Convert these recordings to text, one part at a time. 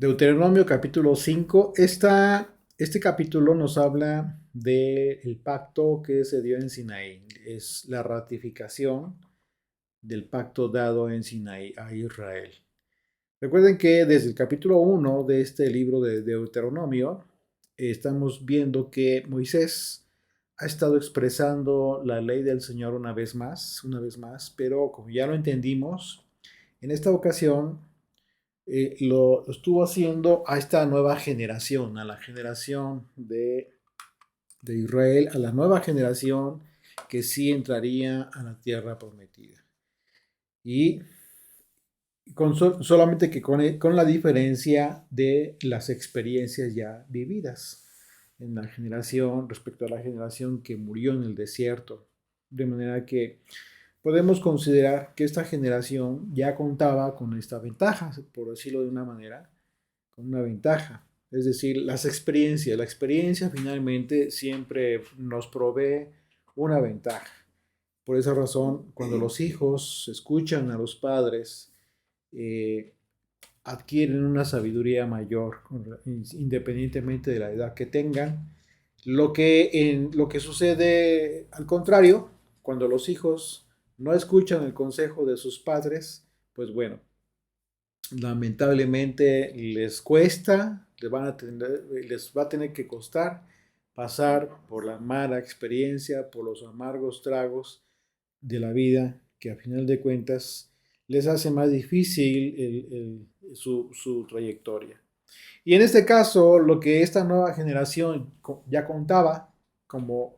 Deuteronomio capítulo 5. Este capítulo nos habla del pacto que se dio en Sinaí. Es la ratificación del pacto dado en Sinaí a Israel. Recuerden que desde el capítulo 1 de este libro de Deuteronomio estamos viendo que Moisés ha estado expresando la ley del Señor una vez más, pero como ya lo entendimos, en esta ocasión lo estuvo haciendo a esta nueva generación, a la generación de Israel, a la nueva generación que sí entraría a la tierra prometida. Y solamente que con la diferencia de las experiencias ya vividas en la generación respecto a la generación que murió en el desierto. De manera que podemos considerar que esta generación ya contaba con esta ventaja, por decirlo de una manera, con una ventaja. Es decir, la experiencia finalmente siempre nos provee una ventaja. Por esa razón, cuando los hijos escuchan a los padres, eh, adquieren una sabiduría mayor, independientemente de la edad que tengan. Lo que sucede al contrario, cuando los hijos no escuchan el consejo de sus padres, pues bueno, lamentablemente les cuesta, les va a tener que costar pasar por la mala experiencia, por los amargos tragos de la vida, que a final de cuentas les hace más difícil su trayectoria. Y en este caso, lo que esta nueva generación ya contaba como,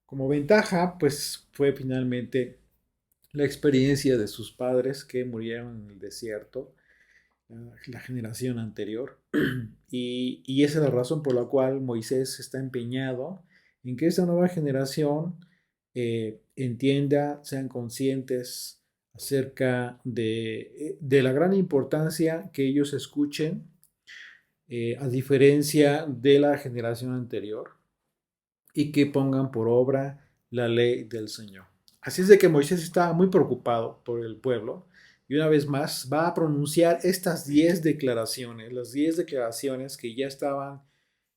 como ventaja, pues fue finalmente la experiencia de sus padres que murieron en el desierto, la generación anterior. Y esa es la razón por la cual Moisés está empeñado en que esta nueva generación entienda, sean conscientes acerca de la gran importancia que ellos escuchen, a diferencia de la generación anterior, y que pongan por obra la ley del Señor. Así es de que Moisés estaba muy preocupado por el pueblo y una vez más va a pronunciar estas 10 declaraciones, las 10 declaraciones que ya estaban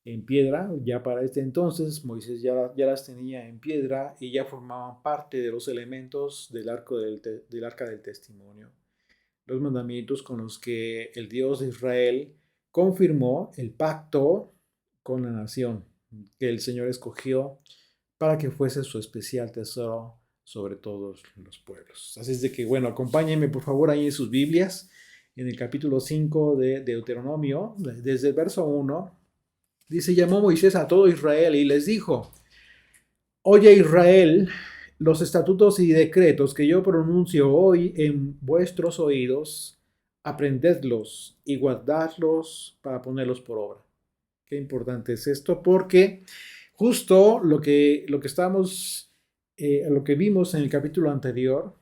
en piedra, ya para este entonces Moisés ya las tenía en piedra y ya formaban parte de los elementos del arca del testimonio. Los mandamientos con los que el Dios de Israel confirmó el pacto con la nación que el Señor escogió para que fuese su especial tesoro sobre todos los pueblos. Así es de que, bueno, acompáñenme por favor ahí en sus Biblias, en el capítulo 5 de Deuteronomio, desde el verso 1, dice, llamó Moisés a todo Israel y les dijo, oye Israel, los estatutos y decretos que yo pronuncio hoy en vuestros oídos, aprendedlos y guardadlos para ponerlos por obra. Qué importante es esto, porque justo lo que vimos en el capítulo anterior,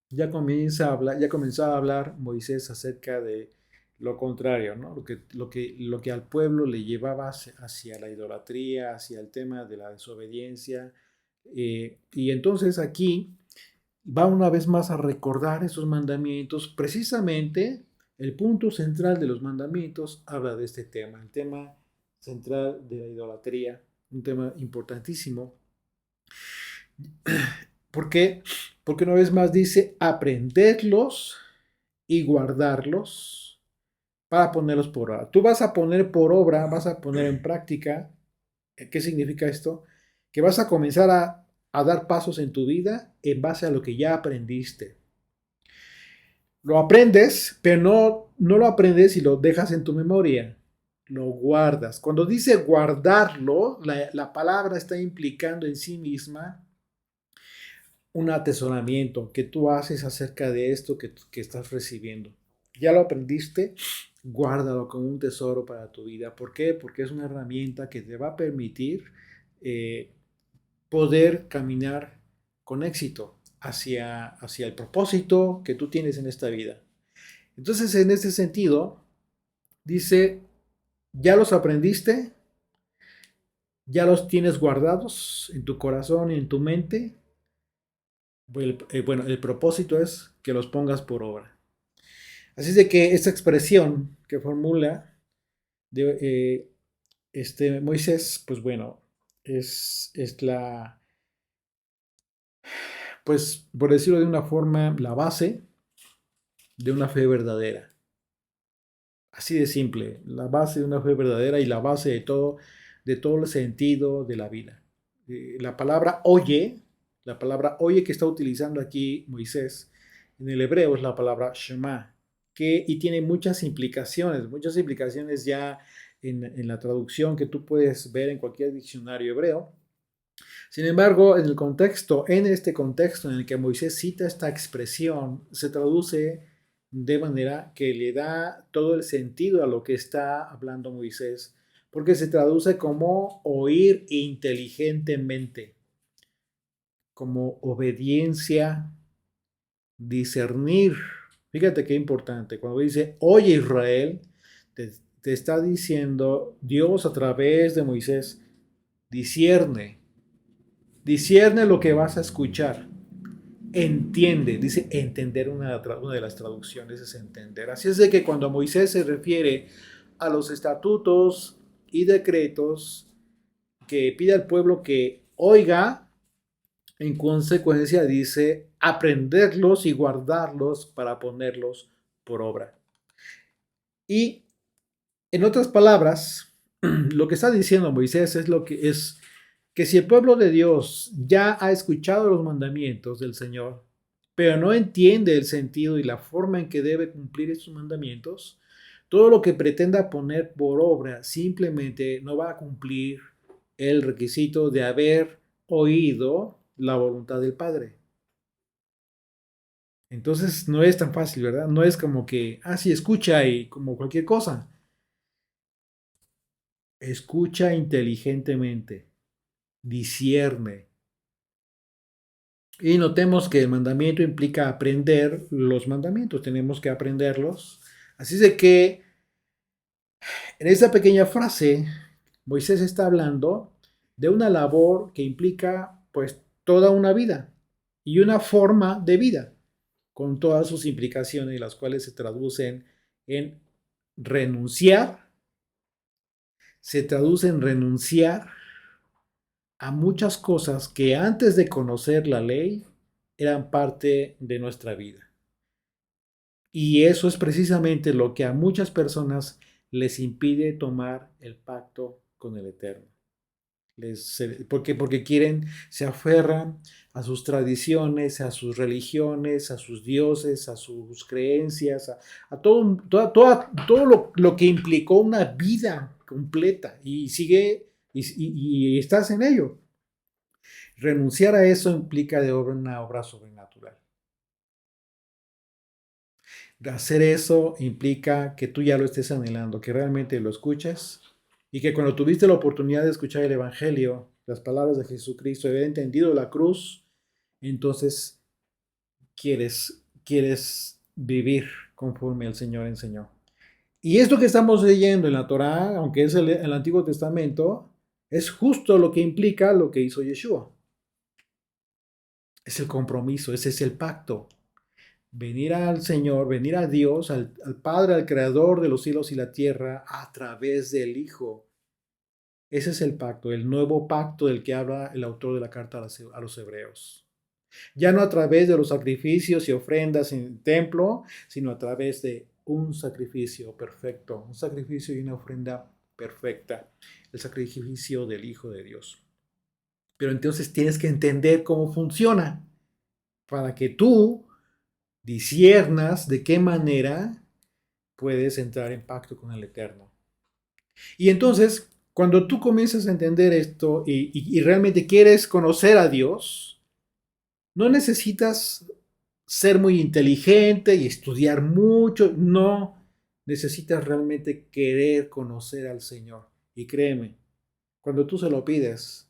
ya comenzaba a hablar Moisés acerca de lo contrario, ¿no? Lo que al pueblo le llevaba hacia la idolatría, hacia el tema de la desobediencia. Y entonces aquí va una vez más a recordar esos mandamientos. Precisamente el punto central de los mandamientos habla de este tema, el tema central de la idolatría, un tema importantísimo. ¿Por qué? Porque una vez más dice aprenderlos y guardarlos para ponerlos por obra. Tú vas a poner por obra, vas a poner en práctica. ¿Qué significa esto? Que vas a comenzar a dar pasos en tu vida en base a lo que ya aprendiste. Lo aprendes, pero no lo aprendes y lo dejas en tu memoria. Lo guardas. Cuando dice guardarlo, la palabra está implicando en sí misma un atesoramiento que tú haces acerca de esto que estás recibiendo. Ya lo aprendiste, guárdalo como un tesoro para tu vida. ¿Por qué? Porque es una herramienta que te va a permitir eh, poder caminar con éxito hacia el propósito que tú tienes en esta vida. Entonces, en ese sentido, dice, ya los aprendiste, ya los tienes guardados en tu corazón y en tu mente. Bueno, el propósito es que los pongas por obra. Así es de que esta expresión que formula Moisés, pues bueno, es pues por decirlo de una forma, la base de una fe verdadera. Así de simple, la base de una fe verdadera y la base de todo el sentido de la vida. La palabra oye que está utilizando aquí Moisés en el hebreo es la palabra Shema, y tiene muchas implicaciones ya en la traducción que tú puedes ver en cualquier diccionario hebreo. Sin embargo, en este contexto en el que Moisés cita esta expresión, se traduce de manera que le da todo el sentido a lo que está hablando Moisés, porque se traduce como oír inteligentemente, como obediencia, discernir. Fíjate qué importante, cuando dice, oye Israel, te está diciendo Dios a través de Moisés, discierne. Discierne lo que vas a escuchar. Entiende, dice entender, una de las traducciones es entender. Así es de que cuando Moisés se refiere a los estatutos y decretos que pide al pueblo que oiga, en consecuencia dice aprenderlos y guardarlos para ponerlos por obra. Y en otras palabras, lo que está diciendo Moisés es lo que es que si el pueblo de Dios ya ha escuchado los mandamientos del Señor, pero no entiende el sentido y la forma en que debe cumplir esos mandamientos, todo lo que pretenda poner por obra simplemente no va a cumplir el requisito de haber oído la voluntad del Padre. Entonces no es tan fácil, ¿verdad? No es como que, sí, escucha y como cualquier cosa. Escucha inteligentemente, discierne. Y notemos que el mandamiento implica aprender los mandamientos, tenemos que aprenderlos. Así es de que en esta pequeña frase, Moisés está hablando de una labor que implica pues toda una vida y una forma de vida, con todas sus implicaciones, las cuales se traducen en renunciar, a muchas cosas que antes de conocer la ley eran parte de nuestra vida. Y eso es precisamente lo que a muchas personas les impide tomar el pacto con el Eterno. Porque quieren, se aferran a sus tradiciones, a sus religiones, a sus dioses, a sus creencias, a todo lo que implicó una vida completa y sigue y estás en ello. Renunciar a eso implica una obra sobrenatural. Hacer eso implica que tú ya lo estés anhelando, que realmente lo escuches y que cuando tuviste la oportunidad de escuchar el Evangelio, las palabras de Jesucristo, haber entendido la cruz, entonces quieres vivir conforme el Señor enseñó. Y esto que estamos leyendo en la Torá, aunque es el Antiguo Testamento, es justo lo que implica lo que hizo Yeshua. Es el compromiso, ese es el pacto. Venir al Señor, venir a Dios, al Padre, al Creador de los cielos y la tierra, a través del Hijo. Ese es el pacto, el nuevo pacto del que habla el autor de la carta a los hebreos. Ya no a través de los sacrificios y ofrendas en el templo, sino a través de un sacrificio perfecto, un sacrificio y una ofrenda perfecta, el sacrificio del Hijo de Dios. Pero entonces tienes que entender cómo funciona para que tú disciernas de qué manera puedes entrar en pacto con el Eterno. Y entonces, cuando tú comienzas a entender esto y realmente quieres conocer a Dios, no necesitas ser muy inteligente y estudiar mucho, no, necesitas realmente querer conocer al Señor. Y créeme, cuando tú se lo pides,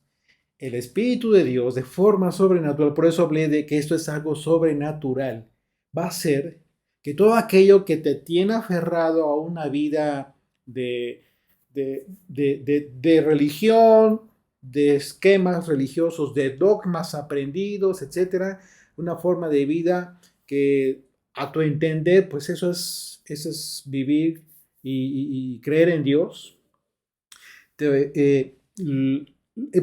el Espíritu de Dios de forma sobrenatural, por eso hablé de que esto es algo sobrenatural, va a ser que todo aquello que te tiene aferrado a una vida de religión, de esquemas religiosos, de dogmas aprendidos, etcétera, una forma de vida que a tu entender, pues eso es vivir y creer en Dios,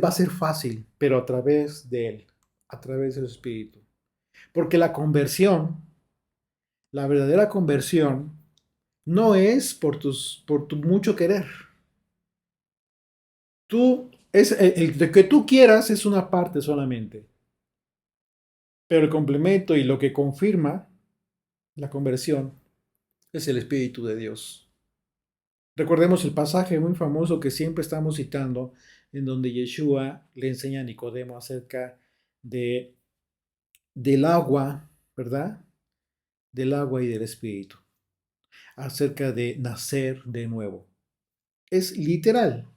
va a ser fácil, pero a través de Él, a través del Espíritu. Porque la conversión, la verdadera conversión, no es por tu mucho querer. El de que tú quieras es una parte solamente, pero el complemento y lo que confirma la conversión es el Espíritu de Dios. Recordemos el pasaje muy famoso que siempre estamos citando, en donde Yeshua le enseña a Nicodemo acerca de, del agua, ¿verdad? Del agua y del Espíritu, acerca de nacer de nuevo. Es literal.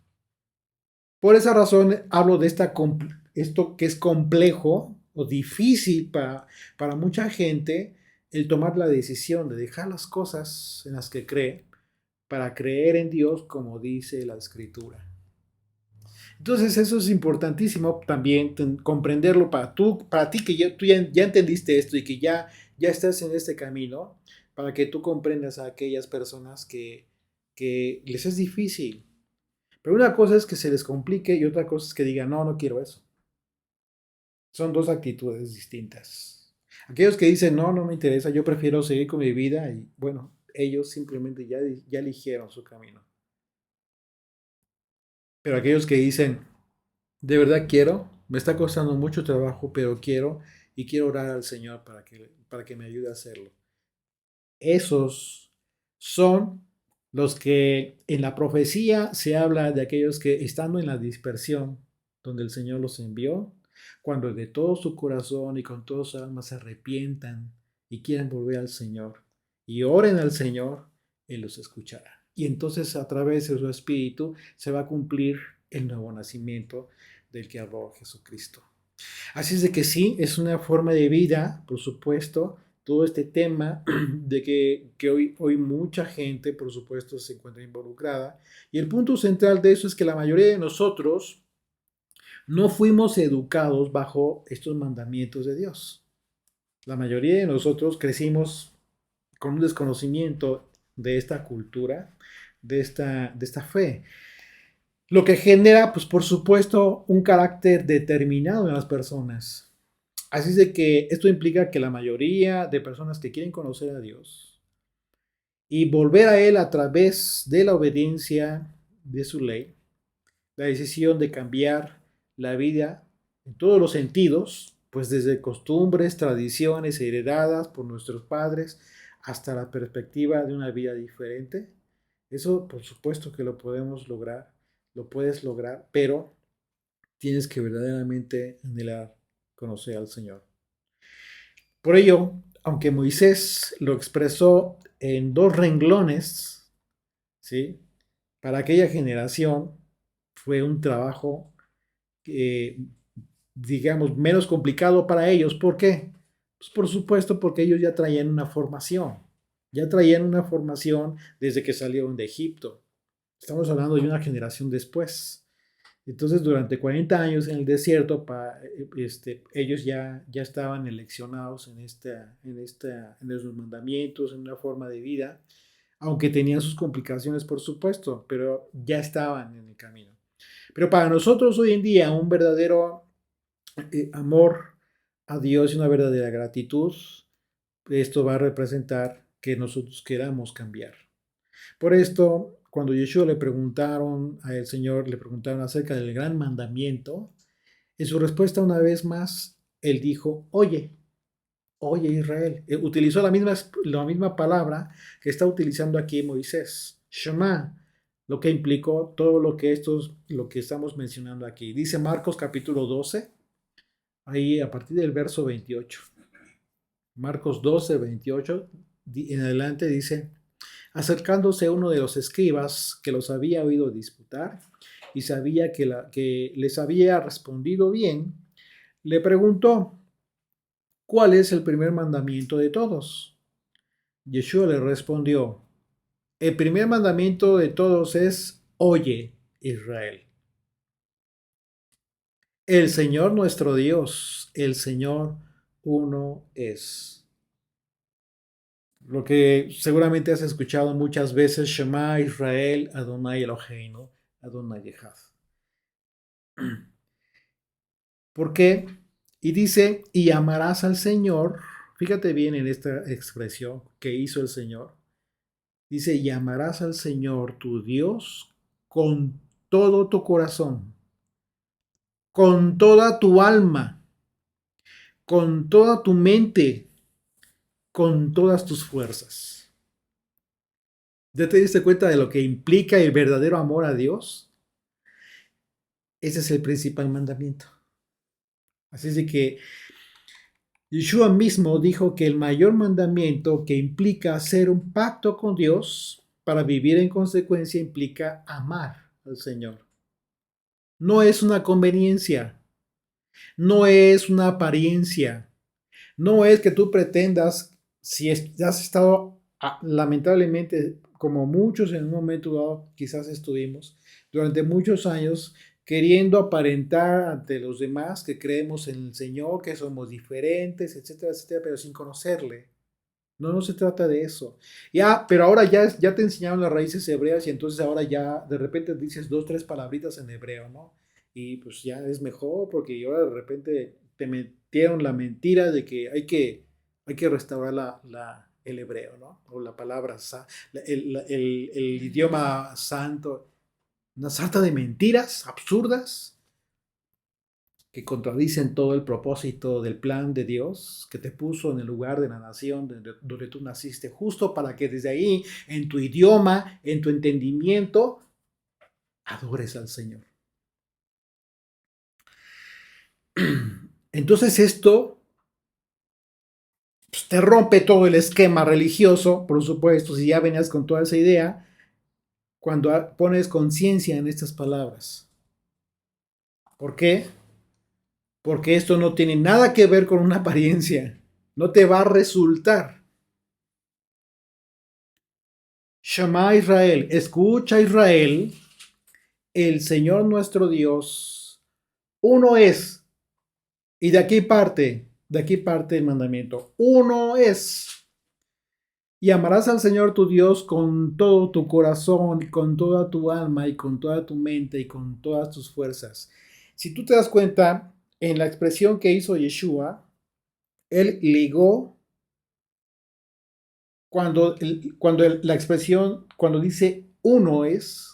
Por esa razón hablo de esto que es complejo o difícil para mucha gente, el tomar la decisión de dejar las cosas en las que cree para creer en Dios como dice la Escritura. Entonces eso es importantísimo también comprenderlo para ti que ya entendiste esto y que ya estás en este camino, para que tú comprendas a aquellas personas que les es difícil. Pero una cosa es que se les complique y otra cosa es que digan, no, no quiero eso. Son dos actitudes distintas. Aquellos que dicen, no, no me interesa, yo prefiero seguir con mi vida y bueno, ellos simplemente ya eligieron su camino. Pero aquellos que dicen, de verdad quiero, me está costando mucho trabajo, pero quiero y quiero orar al Señor para que me ayude a hacerlo. Esos son los que en la profecía se habla de aquellos que estando en la dispersión, donde el Señor los envió, cuando de todo su corazón y con toda su alma se arrepientan y quieren volver al Señor y oren al Señor, Él los escuchará. Y entonces a través de su Espíritu se va a cumplir el nuevo nacimiento del que habló Jesucristo. Así es de que sí, es una forma de vida, por supuesto, todo este tema de que hoy mucha gente, por supuesto, se encuentra involucrada. Y el punto central de eso es que la mayoría de nosotros no fuimos educados bajo estos mandamientos de Dios. La mayoría de nosotros crecimos con un desconocimiento de esta cultura, de esta fe. Lo que genera, pues por supuesto, un carácter determinado en las personas. Así es de que esto implica que la mayoría de personas que quieren conocer a Dios y volver a Él a través de la obediencia de su ley, la decisión de cambiar la vida en todos los sentidos, pues desde costumbres, tradiciones heredadas por nuestros padres hasta la perspectiva de una vida diferente, eso por supuesto que lo podemos lograr, lo puedes lograr, pero tienes que verdaderamente anhelar conocer al Señor. Por ello, aunque Moisés lo expresó en dos renglones, ¿sí? Para aquella generación fue un trabajo, eh, digamos, menos complicado para ellos. ¿Por qué? Pues por supuesto porque ellos ya traían una formación desde que salieron de Egipto. Estamos hablando de una generación después. Entonces, durante 40 años en el desierto, ellos ya estaban eleccionados en esos mandamientos, en una forma de vida, aunque tenían sus complicaciones, por supuesto, pero ya estaban en el camino. Pero para nosotros hoy en día, un verdadero amor a Dios y una verdadera gratitud, esto va a representar que nosotros queramos cambiar. Por esto, cuando Yeshua le preguntaron al Señor, le preguntaron acerca del gran mandamiento, en su respuesta una vez más, él dijo, oye Israel. Utilizó la misma palabra que está utilizando aquí Moisés, Shema, lo que implicó todo lo que estamos mencionando aquí. Dice Marcos capítulo 12, ahí a partir del verso 28. Marcos 12, 28, en adelante dice, acercándose uno de los escribas que los había oído disputar y sabía que les había respondido bien, le preguntó, ¿cuál es el primer mandamiento de todos? Yeshua le respondió, el primer mandamiento de todos es, oye, Israel. El Señor nuestro Dios, el Señor uno es. Lo que seguramente has escuchado muchas veces, Shema Israel, Adonai Eloheinu, Adonai Echad. ¿Por qué? Y dice, y amarás al Señor. Fíjate bien en esta expresión que hizo el Señor. Dice, y amarás al Señor tu Dios con todo tu corazón, con toda tu alma, con toda tu mente, con todas tus fuerzas. ¿Ya te diste cuenta de lo que implica el verdadero amor a Dios? Ese es el principal mandamiento. Así es de que Yeshua mismo dijo que el mayor mandamiento que implica hacer un pacto con Dios para vivir en consecuencia implica amar al Señor. No es una conveniencia, no es una apariencia, no es que tú pretendas, si has estado, lamentablemente, como muchos en un momento dado, quizás estuvimos, durante muchos años, queriendo aparentar ante los demás que creemos en el Señor, que somos diferentes, etcétera, etcétera, pero sin conocerle. No, no se trata de eso. Ya, pero ahora ya te enseñaron las raíces hebreas y entonces ahora ya de repente dices dos, tres palabritas en hebreo, ¿no? Y pues ya es mejor porque ahora de repente te metieron la mentira de que hay que restaurar el hebreo, ¿no? O la palabra, el idioma santo. Una sarta de mentiras absurdas que contradicen todo el propósito del plan de Dios que te puso en el lugar de la nación donde tú naciste, justo para que desde ahí, en tu idioma, en tu entendimiento, adores al Señor. Entonces esto pues, te rompe todo el esquema religioso, por supuesto, si ya venías con toda esa idea, cuando pones conciencia en estas palabras. ¿Por qué? Porque esto no tiene nada que ver con una apariencia, no te va a resultar. Shema Israel, escucha Israel, el Señor nuestro Dios, uno es, y de aquí parte el mandamiento, uno es, y amarás al Señor tu Dios con todo tu corazón, con toda tu alma, y con toda tu mente, y con todas tus fuerzas. Si tú te das cuenta, en la expresión que hizo Yeshua, él ligó la expresión, cuando dice uno es,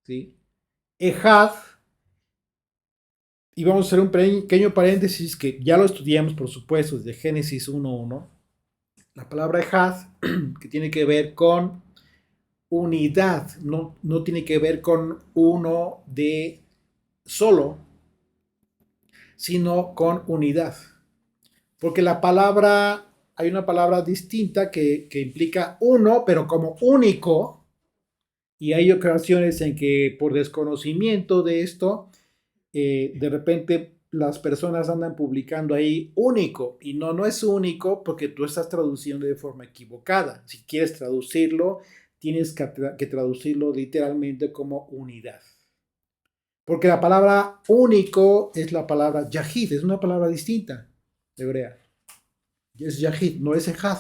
¿sí? Ejad. Y vamos a hacer un pequeño paréntesis que ya lo estudiamos, por supuesto, desde Génesis 1.1. La palabra ejad, que tiene que ver con unidad, no tiene que ver con uno de solo, sino con unidad. Porque hay una palabra distinta que implica uno, pero como único, y hay ocasiones en que por desconocimiento de esto, de repente las personas andan publicando ahí único y no es único porque tú estás traduciendo de forma equivocada. Si quieres traducirlo, tienes que traducirlo literalmente como unidad. Porque la palabra único es la palabra yahid, es una palabra distinta de hebrea. Es yahid, no es ejad.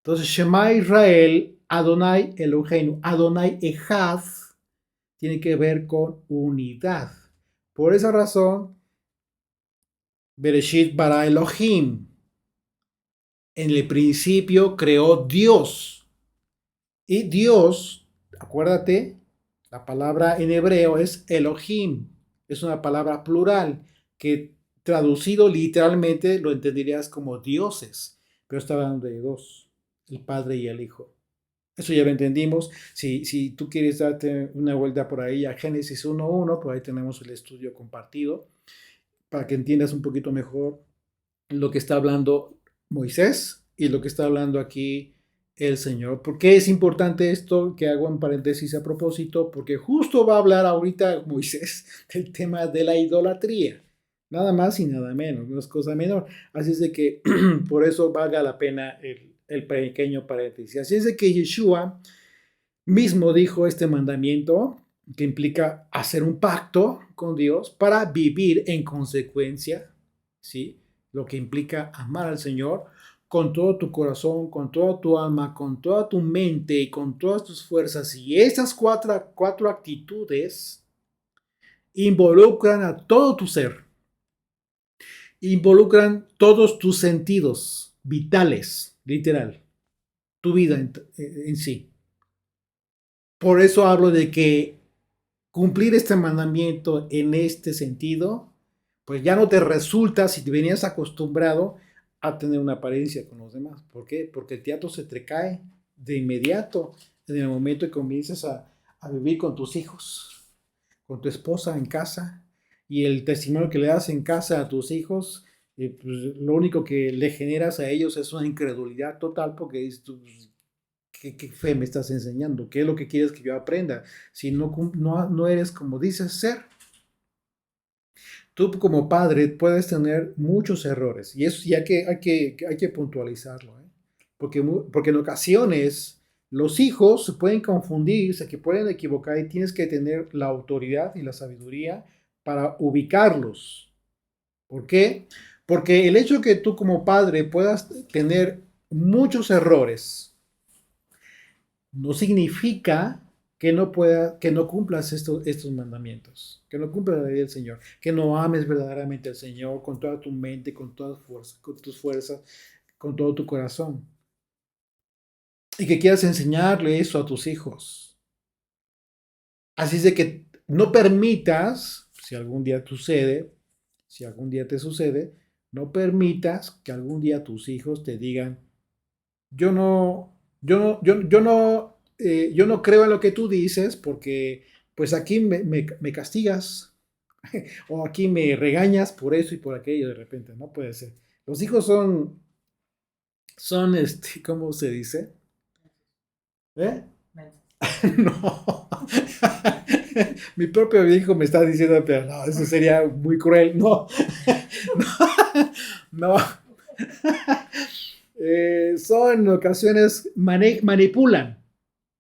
Entonces, Shema Israel, Adonai Eloheinu, Adonai Ejad, tiene que ver con unidad. Por esa razón, Bereshit bara Elohim. En el principio creó Dios. Y Dios, acuérdate, la palabra en hebreo es Elohim. Es una palabra plural que traducido literalmente lo entenderías como dioses. Pero está hablando de dos, el Padre y el Hijo. Eso ya lo entendimos. Si tú quieres darte una vuelta por ahí a Génesis 1.1, por ahí tenemos el estudio compartido para que entiendas un poquito mejor lo que está hablando Moisés y lo que está hablando aquí el Señor. ¿Por qué es importante esto? Que hago en paréntesis a propósito, porque justo va a hablar ahorita Moisés del tema de la idolatría. Nada más y nada menos, no es cosa menor. Así es de que por eso valga la pena el pequeño paréntesis. Así es de que Yeshua mismo dijo este mandamiento que implica hacer un pacto con Dios para vivir en consecuencia, ¿sí? Lo que implica amar al Señor con todo tu corazón, con toda tu alma, con toda tu mente y con todas tus fuerzas. Y esas cuatro actitudes involucran a todo tu ser, involucran todos tus sentidos vitales, literal, tu vida en sí. Por eso hablo de que cumplir este mandamiento en este sentido, pues ya no te resulta si te venías acostumbrado a tener una apariencia con los demás. ¿Por qué? Porque el teatro se te cae de inmediato en el momento que comienzas a vivir con tus hijos, con tu esposa en casa, y el testimonio que le das en casa a tus hijos, pues, lo único que le generas a ellos es una incredulidad total porque dices, pues, ¿qué fe me estás enseñando? ¿Qué es lo que quieres que yo aprenda? Si no eres como dices ser. Tú como padre puedes tener muchos errores y eso ya que hay que puntualizarlo, ¿eh? Porque en ocasiones los hijos se pueden confundir, se pueden equivocar y tienes que tener la autoridad y la sabiduría para ubicarlos. ¿Por qué? Porque el hecho de que tú como padre puedas tener muchos errores no significa que no cumplas estos mandamientos, que no cumplas la ley del Señor, que no ames verdaderamente al Señor con toda tu mente, con tus fuerzas, con todo tu corazón. Y que quieras enseñarle eso a tus hijos. Así es de que no permitas, si algún día te sucede, no permitas que algún día tus hijos te digan, yo no, yo no creo en lo que tú dices porque pues aquí me castigas o aquí me regañas por eso y por aquello de repente, no puede ser. Los hijos son ¿cómo se dice? ¿Eh? No. Mi propio hijo me está diciendo, pero no, eso sería muy cruel. No, no, no. Son en ocasiones manipulan.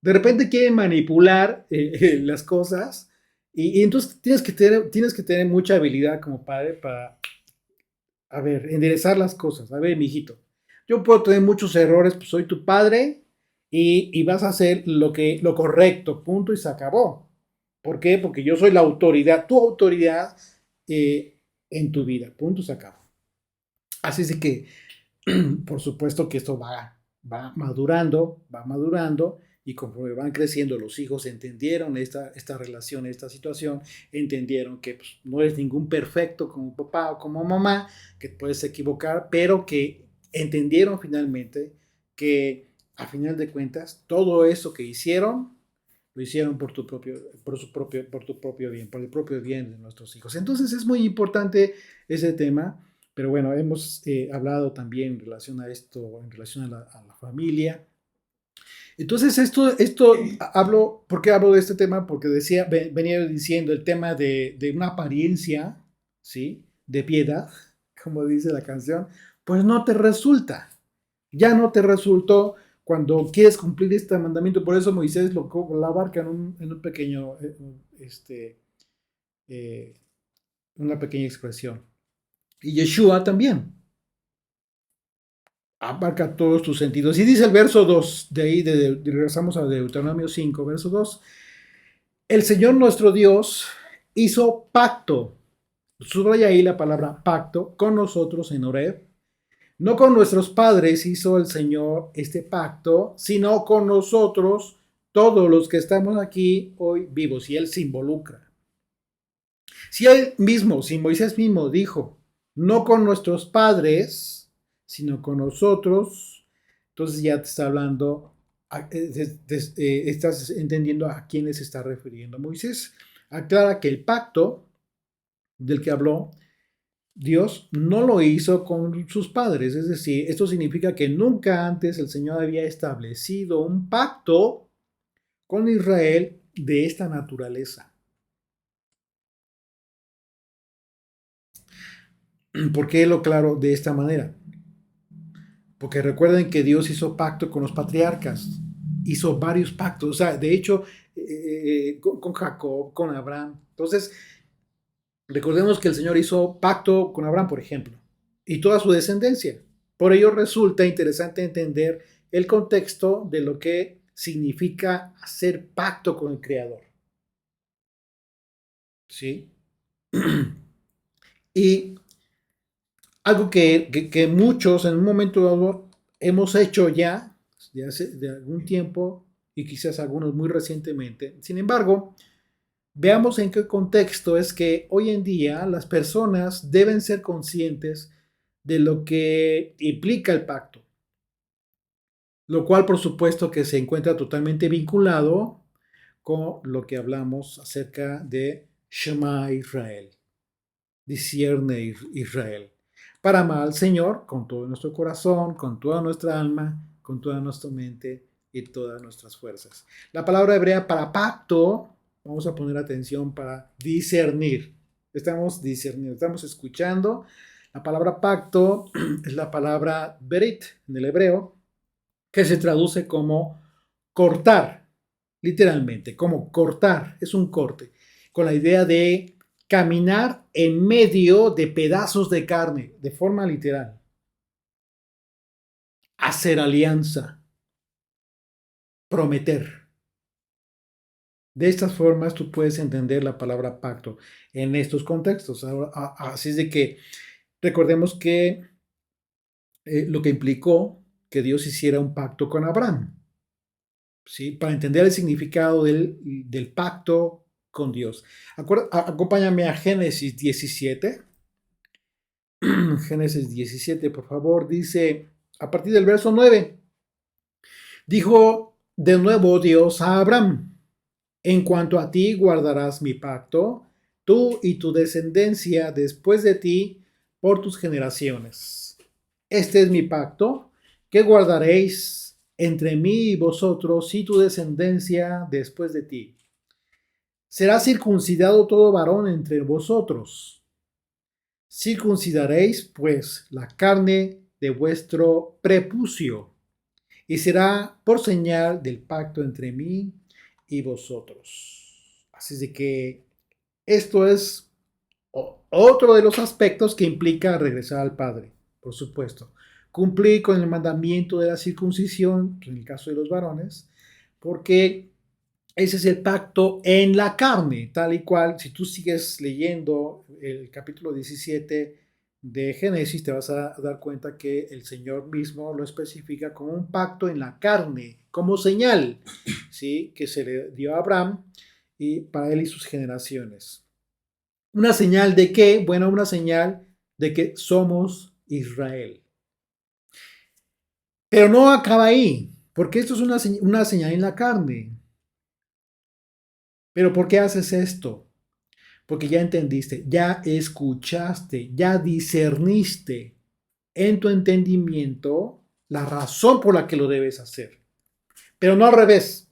De repente quieren manipular las cosas y entonces tienes que tener mucha habilidad como padre para, a ver, enderezar las cosas. A ver, mijito, yo puedo tener muchos errores, pues soy tu padre y vas a hacer lo correcto, punto y se acabó. ¿Por qué? Porque yo soy la autoridad, tu autoridad en tu vida, punto, se acabó. Así es de que por supuesto que esto va madurando y conforme van creciendo los hijos entendieron esta relación, esta situación, entendieron que pues, no eres ningún perfecto como papá o como mamá, que puedes equivocar, pero que entendieron finalmente que a final de cuentas todo eso que hicieron lo hicieron por tu propio bien, por el propio bien de nuestros hijos. Entonces es muy importante ese tema. Pero bueno, hemos hablado también en relación a esto, en relación a la familia. Entonces, ¿por qué hablo de este tema? Porque venía diciendo el tema de una apariencia, ¿sí? De piedad, como dice la canción, pues no te resulta. Ya no te resultó cuando quieres cumplir este mandamiento. Por eso Moisés lo abarca en un pequeño, eh, una pequeña expresión. Y Yeshua también abarca todos tus sentidos. Y dice el verso 2, de ahí regresamos a Deuteronomio 5, verso 2. El Señor nuestro Dios hizo pacto, subraya ahí la palabra pacto, con nosotros en Horeb. No con nuestros padres hizo el Señor este pacto, sino con nosotros, todos los que estamos aquí hoy vivos, y Él se involucra. Si Él mismo, si Moisés mismo dijo, no con nuestros padres, sino con nosotros, entonces ya te está hablando, estás entendiendo a quién se está refiriendo. Moisés aclara que el pacto del que habló Dios no lo hizo con sus padres, es decir, esto significa que nunca antes el Señor había establecido un pacto con Israel de esta naturaleza. ¿Por qué lo claro de esta manera? Porque recuerden que Dios hizo pacto con los patriarcas, hizo varios pactos, o sea, de hecho, con Jacob, con Abraham. Entonces, recordemos que el Señor hizo pacto con Abraham, por ejemplo, y toda su descendencia. Por ello resulta interesante entender el contexto de lo que significa hacer pacto con el Creador. ¿Sí? Y algo que muchos en un momento dado hemos hecho ya, de algún tiempo, y quizás algunos muy recientemente. Sin embargo, veamos en qué contexto es que hoy en día las personas deben ser conscientes de lo que implica el pacto, lo cual por supuesto que se encuentra totalmente vinculado con lo que hablamos acerca de Shema Israel, discierne Israel, para amar al Señor con todo nuestro corazón, con toda nuestra alma, con toda nuestra mente y todas nuestras fuerzas. La palabra hebrea para pacto, vamos a poner atención, para discernir. Estamos discerniendo, estamos escuchando. La palabra pacto es la palabra berit en el hebreo, que se traduce como cortar, literalmente, como cortar, es un corte, con la idea de caminar en medio de pedazos de carne, de forma literal. Hacer alianza, prometer. De estas formas tú puedes entender la palabra pacto en estos contextos. Así es de que recordemos que lo que implicó que Dios hiciera un pacto con Abraham, ¿sí? Para entender el significado del pacto con Dios. Acompáñame a Génesis 17. Génesis 17, por favor, dice a partir del verso 9. Dijo de nuevo Dios a Abraham: en cuanto a ti guardarás mi pacto, tú y tu descendencia después de ti por tus generaciones. Este es mi pacto que guardaréis entre mí y vosotros y tu descendencia después de ti. Será circuncidado todo varón entre vosotros. Circuncidaréis, pues, la carne de vuestro prepucio, y será por señal del pacto entre mí y vosotros. Así de que esto es otro de los aspectos que implica regresar al Padre, por supuesto. Cumplir con el mandamiento de la circuncisión, en el caso de los varones, porque ese es el pacto en la carne, tal y cual. Si tú sigues leyendo el capítulo 17 de Génesis, te vas a dar cuenta que el Señor mismo lo especifica como un pacto en la carne, como señal, ¿sí? Que se le dio a Abraham y para él y sus generaciones. ¿Una señal de qué? Bueno, una señal de que somos Israel. Pero no acaba ahí, porque esto es una señal en la carne. Pero ¿por qué haces esto? Porque ya entendiste, ya escuchaste, ya discerniste en tu entendimiento la razón por la que lo debes hacer. Pero no al revés.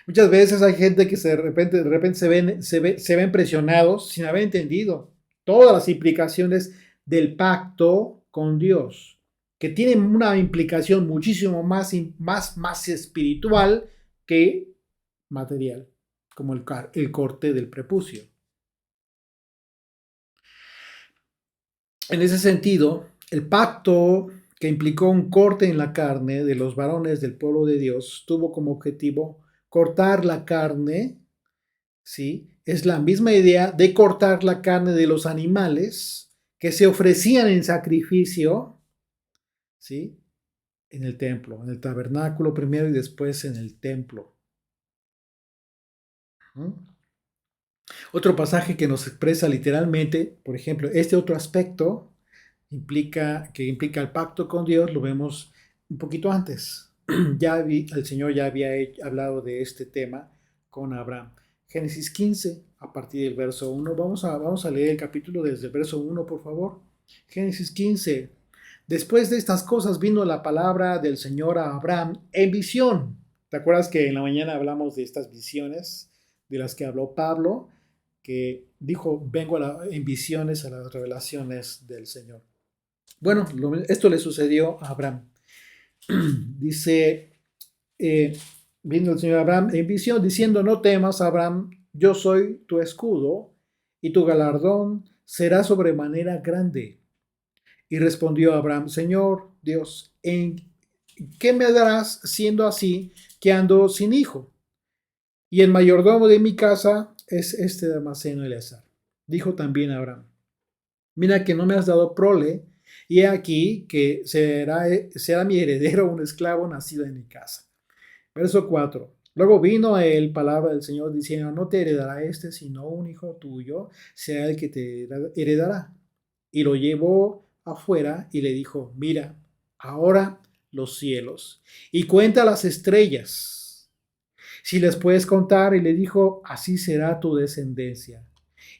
Muchas veces hay gente que de repente se ven presionados sin haber entendido todas las implicaciones del pacto con Dios, que tienen una implicación muchísimo más espiritual que material, como el corte del prepucio. En ese sentido, el pacto que implicó un corte en la carne de los varones del pueblo de Dios tuvo como objetivo cortar la carne, ¿sí? Es la misma idea de cortar la carne de los animales que se ofrecían en sacrificio, ¿sí? En el templo, en el tabernáculo primero y después en el templo. ¿Mm? Otro pasaje que nos expresa literalmente, por ejemplo, este otro aspecto que implica el pacto con Dios, lo vemos un poquito antes. El Señor ya había hablado de este tema con Abraham. Génesis 15, a partir del verso 1. Vamos a leer el capítulo desde el verso 1, por favor. Génesis 15. Después de estas cosas vino la palabra del Señor a Abraham en visión. ¿Te acuerdas que en la mañana hablamos de estas visiones de las que habló Pablo? Que dijo, vengo en visiones a las revelaciones del Señor. Bueno, esto le sucedió a Abraham. Dice, vino el Señor Abraham en visión diciendo, no temas, Abraham, yo soy tu escudo y tu galardón será sobremanera grande. Y respondió Abraham: Señor Dios, ¿en qué me darás siendo así que ando sin hijo? Y el mayordomo de mi casa es este Damaseno Eleazar. Dijo también Abraham: Mira que no me has dado prole, y he aquí que será mi heredero un esclavo nacido en mi casa. Verso 4. Luego vino a él palabra del Señor diciendo: No te heredará este, sino un hijo tuyo, sea el que te heredará. Y lo llevó afuera y le dijo: Mira, ahora los cielos, y cuenta las estrellas, si les puedes contar. Y le dijo: Así será tu descendencia.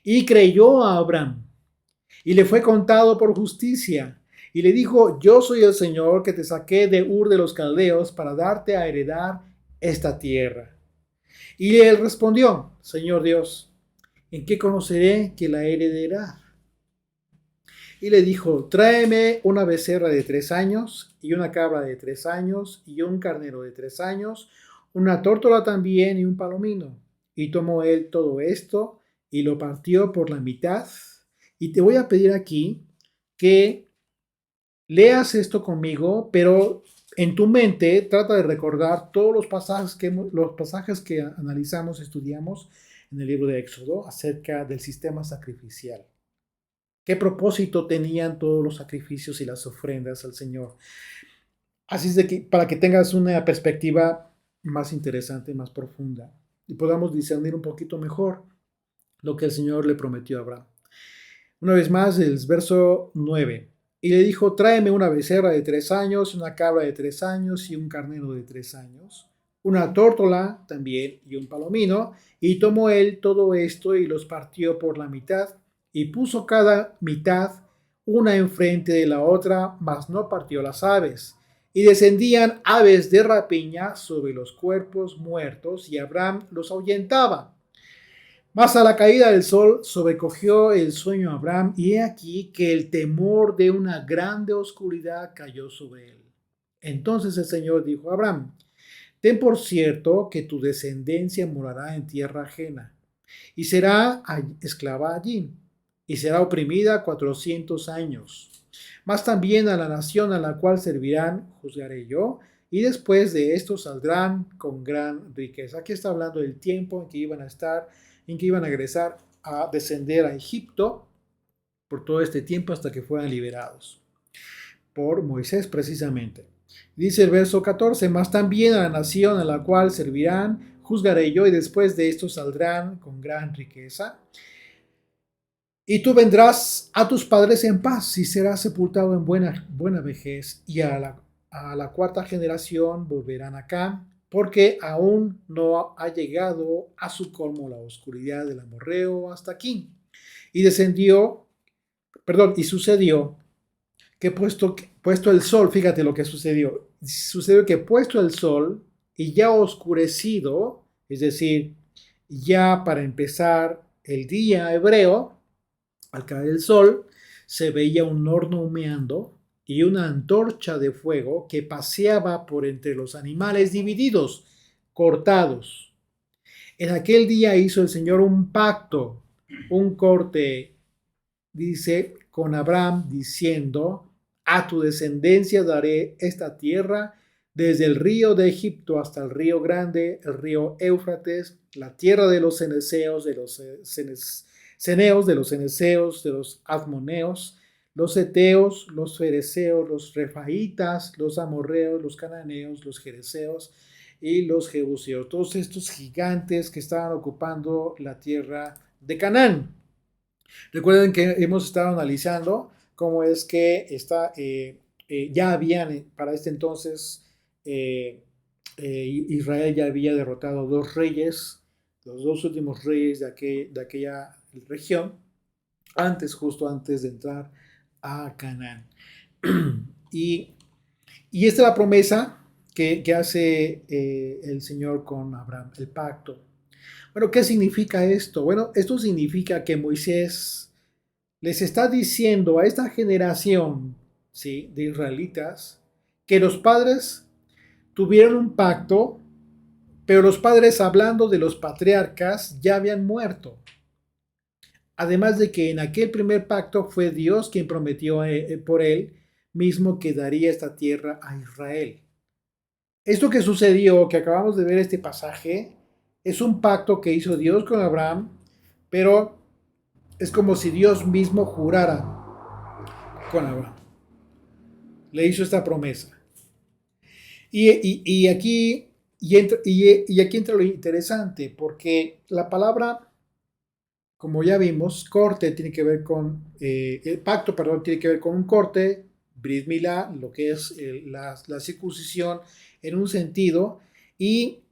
Y creyó a Abraham, y le fue contado por justicia. Y le dijo: Yo soy el Señor que te saqué de Ur de los Caldeos para darte a heredar esta tierra. Y él respondió: Señor Dios, ¿en qué conoceré que la heredará? Y le dijo: Tráeme una becerra de 3 años, y una cabra de 3 años, y un carnero de 3 años, una tórtola también, y un palomino. Y tomó él todo esto, y lo partió por la mitad. Y te voy a pedir aquí que leas esto conmigo, pero en tu mente trata de recordar todos los pasajes que analizamos, estudiamos en el libro de Éxodo acerca del sistema sacrificial. ¿Qué propósito tenían todos los sacrificios y las ofrendas al Señor? Así es de que para que tengas una perspectiva más interesante, más profunda, y podamos discernir un poquito mejor lo que el Señor le prometió a Abraham. Una vez más, el verso 9. Y le dijo: Tráeme una becerra de 3 años, una cabra de 3 años, y un carnero de 3 años, una tórtola también, y un palomino. Y tomó él todo esto y los partió por la mitad, y puso cada mitad una enfrente de la otra, mas no partió las aves. Y descendían aves de rapiña sobre los cuerpos muertos, y Abraham los ahuyentaba. Mas a la caída del sol sobrecogió el sueño a Abraham, y he aquí que el temor de una grande oscuridad cayó sobre él. Entonces el Señor dijo a Abraham: Ten por cierto que tu descendencia morará en tierra ajena, y será esclava allí, y será oprimida 400 años. Mas también a la nación a la cual servirán juzgaré yo, y después de esto saldrán con gran riqueza. Aquí está hablando del tiempo en que iban a estar, en que iban a regresar a descender a Egipto por todo este tiempo hasta que fueran liberados por Moisés precisamente. Dice el verso 14: Mas también a la nación a la cual servirán juzgaré yo, y después de esto saldrán con gran riqueza. Y tú vendrás a tus padres en paz, y serás sepultado en buena vejez, y a la cuarta generación volverán acá, porque aún no ha llegado a su colmo la oscuridad del amorreo hasta aquí. Y y sucedió que puesto el sol, fíjate lo que sucedió. Sucedió que puesto el sol y ya oscurecido, es decir, ya para empezar el día hebreo, al caer el sol, se veía un horno humeando y una antorcha de fuego que paseaba por entre los animales divididos, cortados. En aquel día hizo el Señor un pacto, un corte, dice, con Abraham, diciendo: A tu descendencia daré esta tierra, desde el río de Egipto hasta el río grande, el río Éufrates, la tierra de los ceneseos, de los ceneseos, de los admoneos, los eteos, los fereceos, los refaitas, los amorreos, los cananeos, los jereseos y los jebuseos. Todos estos gigantes que estaban ocupando la tierra de Canaán. Recuerden que hemos estado analizando cómo es que ya habían, para este entonces, Israel ya había derrotado dos reyes, los dos últimos reyes de aquella región, justo antes de entrar a Canaán. Y, y esta es la promesa que hace el Señor con Abraham, el pacto. Bueno, ¿qué significa esto? Bueno, esto significa que Moisés les está diciendo a esta generación, ¿sí?, de israelitas, que los padres tuvieron un pacto, pero los padres, hablando de los patriarcas, ya habían muerto. Además de que en aquel primer pacto fue Dios quien prometió por él mismo que daría esta tierra a Israel. Esto que sucedió, que acabamos de ver este pasaje, es un pacto que hizo Dios con Abraham, pero es como si Dios mismo jurara con Abraham. Le hizo esta promesa. Y aquí entra lo interesante, porque la palabra, como ya vimos, corte tiene que ver con, el pacto, perdón, tiene que ver con un corte, Brit Milá, lo que es la circuncisión en un sentido, y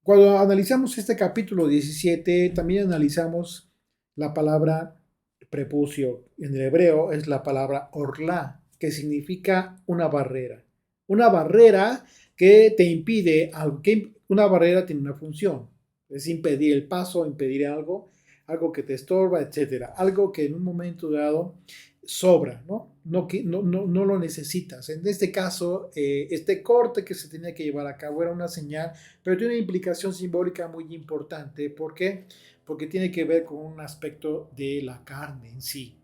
cuando analizamos este capítulo 17, también analizamos la palabra prepucio. En el hebreo es la palabra orla, que significa una barrera. Una barrera que te impide algo. Una barrera tiene una función. Es impedir el paso, impedir algo, algo que te estorba, etcétera. Algo que en un momento dado sobra, ¿no? No lo necesitas. En este caso, este corte que se tenía que llevar a cabo era una señal, pero tiene una implicación simbólica muy importante. ¿Por qué? Porque tiene que ver con un aspecto de la carne en sí.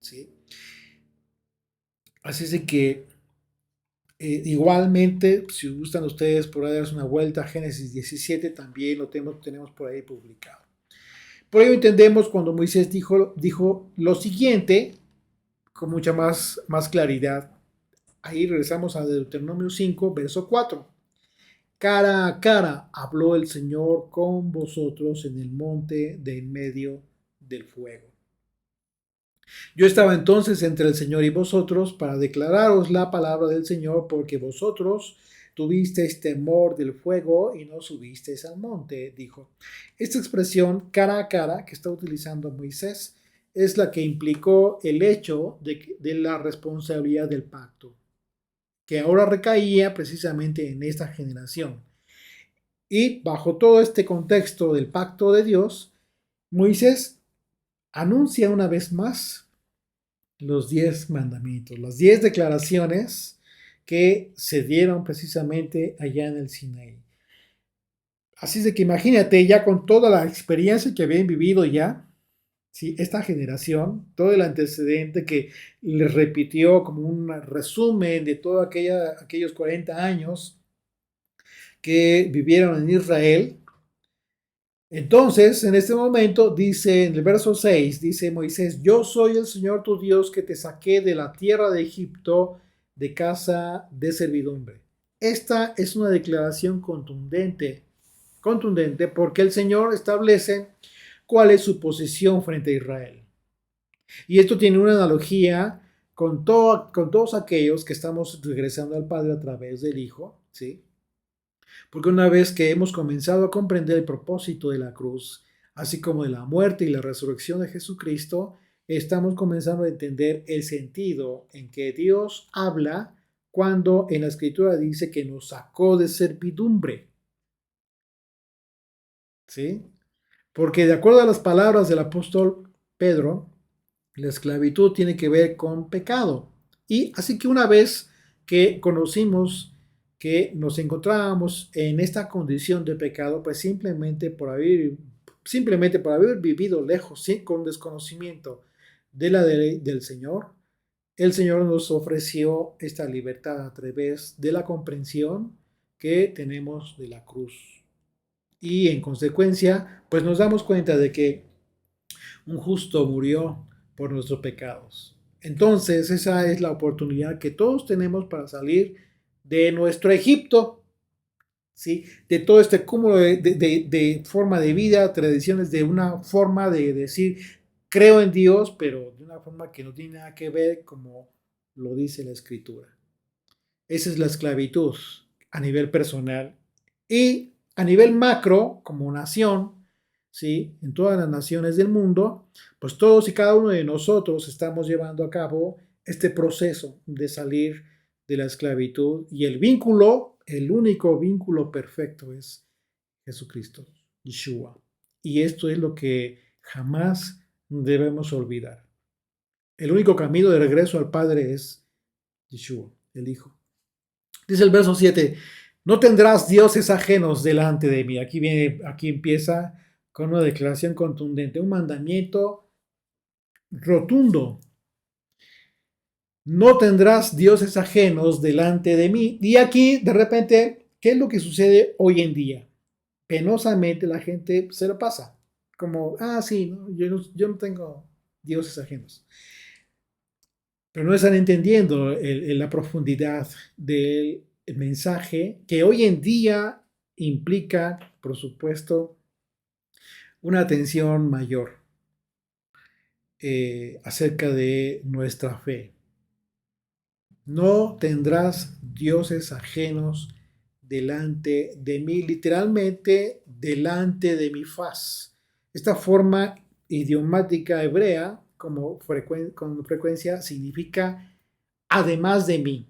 ¿Sí? Así es de que igualmente, si gustan ustedes por ahí darse una vuelta a Génesis 17, también lo tenemos por ahí publicado. Por ello entendemos cuando Moisés dijo lo siguiente con mucha más claridad. Ahí regresamos a Deuteronomio 5, verso 4. Cara a cara habló el Señor con vosotros en el monte de en medio del fuego. Yo estaba entonces entre el Señor y vosotros para declararos la palabra del Señor, porque vosotros tuvisteis temor del fuego y no subisteis al monte, dijo. Esta expresión cara a cara que está utilizando Moisés es la que implicó el hecho de la responsabilidad del pacto, que ahora recaía precisamente en esta generación. Y bajo todo este contexto del pacto de Dios, Moisés anuncia una vez más los 10 mandamientos, las 10 declaraciones que se dieron precisamente allá en el Sinaí. Así es de que imagínate ya con toda la experiencia que habían vivido ya, ¿sí? Esta generación, todo el antecedente que les repitió como un resumen de todos aquellos 40 años que vivieron en Israel. Entonces, en este momento, dice en el verso 6, dice Moisés, yo soy el Señor tu Dios que te saqué de la tierra de Egipto, de casa de servidumbre. Esta es una declaración contundente porque el Señor establece cuál es su posición frente a Israel. Y esto tiene una analogía con todos aquellos que estamos regresando al Padre a través del Hijo, ¿sí? Porque una vez que hemos comenzado a comprender el propósito de la cruz, así como de la muerte y la resurrección de Jesucristo, estamos comenzando a entender el sentido en que Dios habla cuando en la Escritura dice que nos sacó de servidumbre. ¿Sí? Porque de acuerdo a las palabras del apóstol Pedro, la esclavitud tiene que ver con pecado. Y así que una vez que conocimos que nos encontrábamos en esta condición de pecado, pues simplemente por haber vivido lejos, con desconocimiento de la ley del Señor, el Señor nos ofreció esta libertad a través de la comprensión que tenemos de la cruz. Y en consecuencia, pues nos damos cuenta de que un justo murió por nuestros pecados. Entonces, esa es la oportunidad que todos tenemos para salir de nuestro Egipto, ¿sí? De todo este cúmulo de forma de vida, tradiciones, de una forma de decir, creo en Dios, pero de una forma que no tiene nada que ver como lo dice la Escritura. Esa es la esclavitud a nivel personal. Y a nivel macro, como nación, ¿sí? En todas las naciones del mundo, pues todos y cada uno de nosotros estamos llevando a cabo este proceso de salir de la esclavitud y el vínculo, el único vínculo perfecto es Jesucristo, Yeshua. Y esto es lo que jamás debemos olvidar. El único camino de regreso al Padre es Yeshua, el Hijo. Dice el verso 7, no tendrás dioses ajenos delante de mí. Aquí empieza con una declaración contundente, un mandamiento rotundo. No tendrás dioses ajenos delante de mí. Y aquí, de repente, ¿qué es lo que sucede hoy en día? Penosamente la gente se lo pasa. Como, sí, ¿no? Yo no tengo dioses ajenos. Pero no están entendiendo la profundidad del mensaje que hoy en día implica, por supuesto, una atención mayor acerca de nuestra fe. No tendrás dioses ajenos delante de mí, literalmente delante de mi faz. Esta forma idiomática hebrea con frecuencia significa además de mí.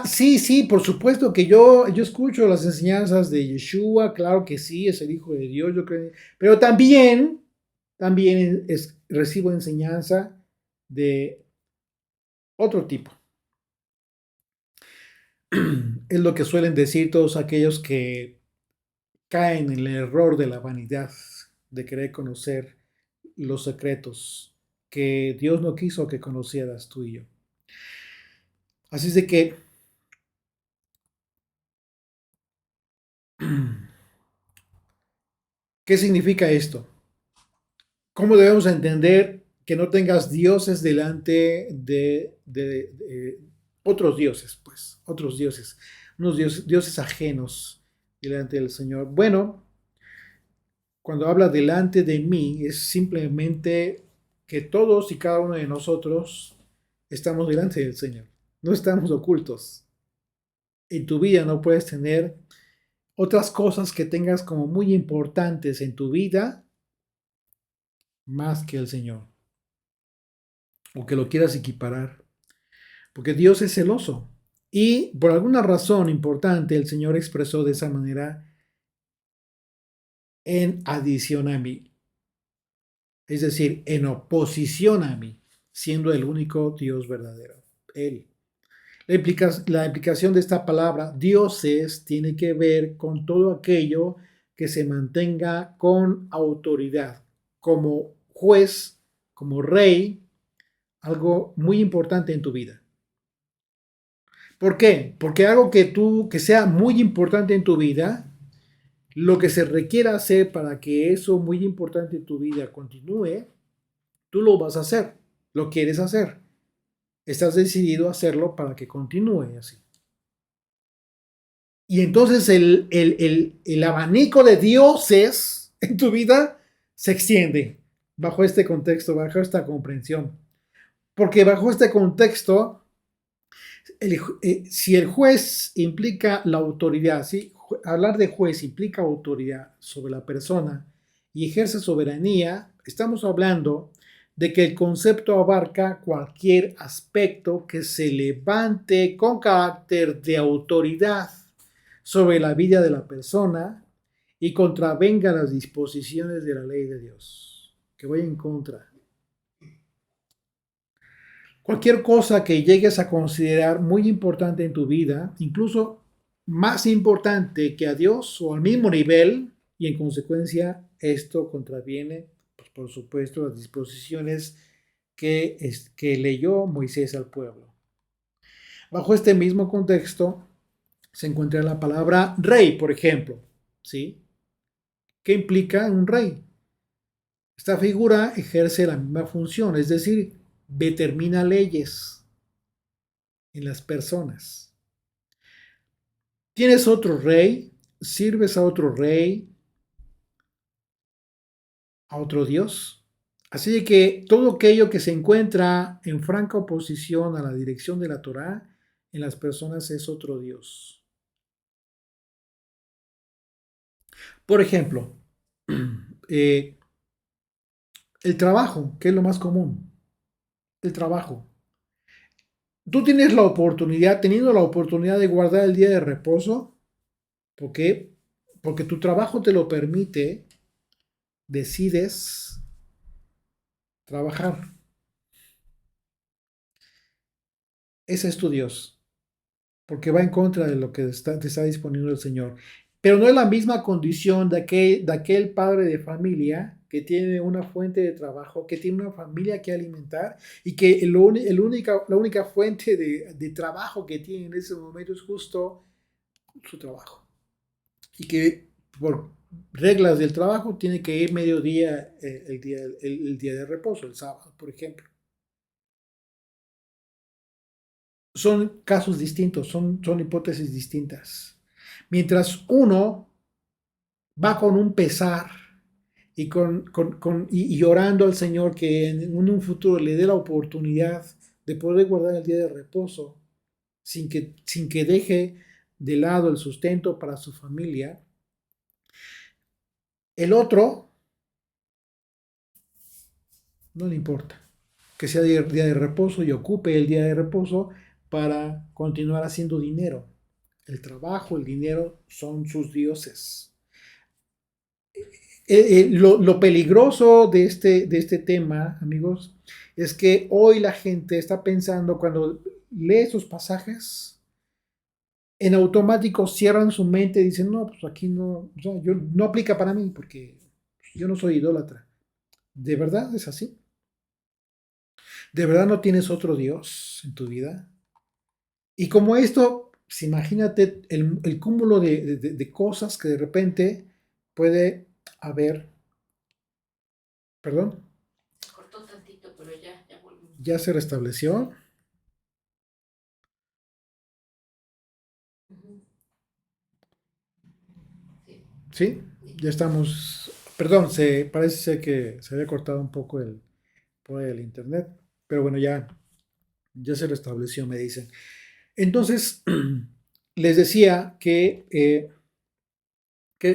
Sí, sí, por supuesto que yo escucho las enseñanzas de Yeshua, claro que sí, es el Hijo de Dios, yo creo, pero también recibo enseñanza de otro tipo. Es lo que suelen decir todos aquellos que caen en el error de la vanidad, de querer conocer los secretos que Dios no quiso que conocieras tú y yo. Así es de que ¿qué significa esto? ¿Cómo debemos entender que no tengas dioses delante de otros dioses, pues, otros dioses, unos dioses ajenos delante del Señor? Bueno, cuando habla delante de mí, es simplemente que todos y cada uno de nosotros estamos delante del Señor, no estamos ocultos. En tu vida no puedes tener otras cosas que tengas como muy importantes en tu vida más que el Señor, o que lo quieras equiparar, porque Dios es celoso. Y por alguna razón importante el Señor expresó de esa manera en adición a mí, es decir, en oposición a mí, siendo el único Dios verdadero, Él. La implicación de esta palabra, dioses, tiene que ver con todo aquello que se mantenga con autoridad, como juez, como rey, algo muy importante en tu vida. ¿Por qué? Porque algo que sea muy importante en tu vida, lo que se requiera hacer para que eso muy importante en tu vida continúe, tú lo vas a hacer, lo quieres hacer. Estás decidido a hacerlo para que continúe así. Y entonces el abanico de dioses en tu vida se extiende bajo este contexto, bajo esta comprensión. Porque bajo este contexto, si el juez implica la autoridad, ¿sí? Hablar de juez implica autoridad sobre la persona y ejerce soberanía, estamos hablando de que el concepto abarca cualquier aspecto que se levante con carácter de autoridad sobre la vida de la persona y contravenga las disposiciones de la ley de Dios, que vaya en contra. Cualquier cosa que llegues a considerar muy importante en tu vida, incluso más importante que a Dios o al mismo nivel, y en consecuencia esto contraviene, pues, por supuesto, las disposiciones que leyó Moisés al pueblo. Bajo este mismo contexto se encuentra la palabra rey, por ejemplo, ¿sí? ¿Qué implica un rey? Esta figura ejerce la misma función, es decir, determina leyes en las personas. Tienes otro rey, sirves a otro rey, a otro Dios. Así que todo aquello que se encuentra en franca oposición a la dirección de la Torá en las personas es otro Dios. Por ejemplo, el trabajo, que es lo más común. El trabajo. Tú teniendo la oportunidad de guardar el día de reposo, ¿por qué? Porque tu trabajo te lo permite, decides trabajar. Ese es tu Dios, porque va en contra de lo que te está disponiendo el Señor. Pero no es la misma condición de aquel padre de familia que tiene una fuente de trabajo, que tiene una familia que alimentar y que la única fuente de trabajo que tiene en ese momento es justo su trabajo. Y que por reglas del trabajo tiene que ir mediodía, el día de reposo, el sábado, por ejemplo. Son casos distintos, son hipótesis distintas. Mientras uno va con un pesar y orando al Señor que en un futuro le dé la oportunidad de poder guardar el día de reposo sin que deje de lado el sustento para su familia. El otro no le importa que sea día de reposo y ocupe el día de reposo para continuar haciendo dinero. El trabajo, el dinero son sus dioses. Lo peligroso de este tema, amigos, es que hoy la gente está pensando, cuando lee esos pasajes, en automático cierran su mente y dicen, no, pues aquí no, o sea, no aplica para mí porque yo no soy idólatra. ¿De verdad es así? ¿De verdad no tienes otro Dios en tu vida? Y como esto, pues imagínate el cúmulo de cosas que de repente puede haber. ¿Perdón? Se cortó tantito, pero ya volvió. ¿Ya se restableció? Ujú. Sí, ¿Sí? sí. Ya estamos. Perdón, parece ser que se había cortado un poco por el internet. Pero bueno, ya se restableció, me dicen. Entonces, les decía que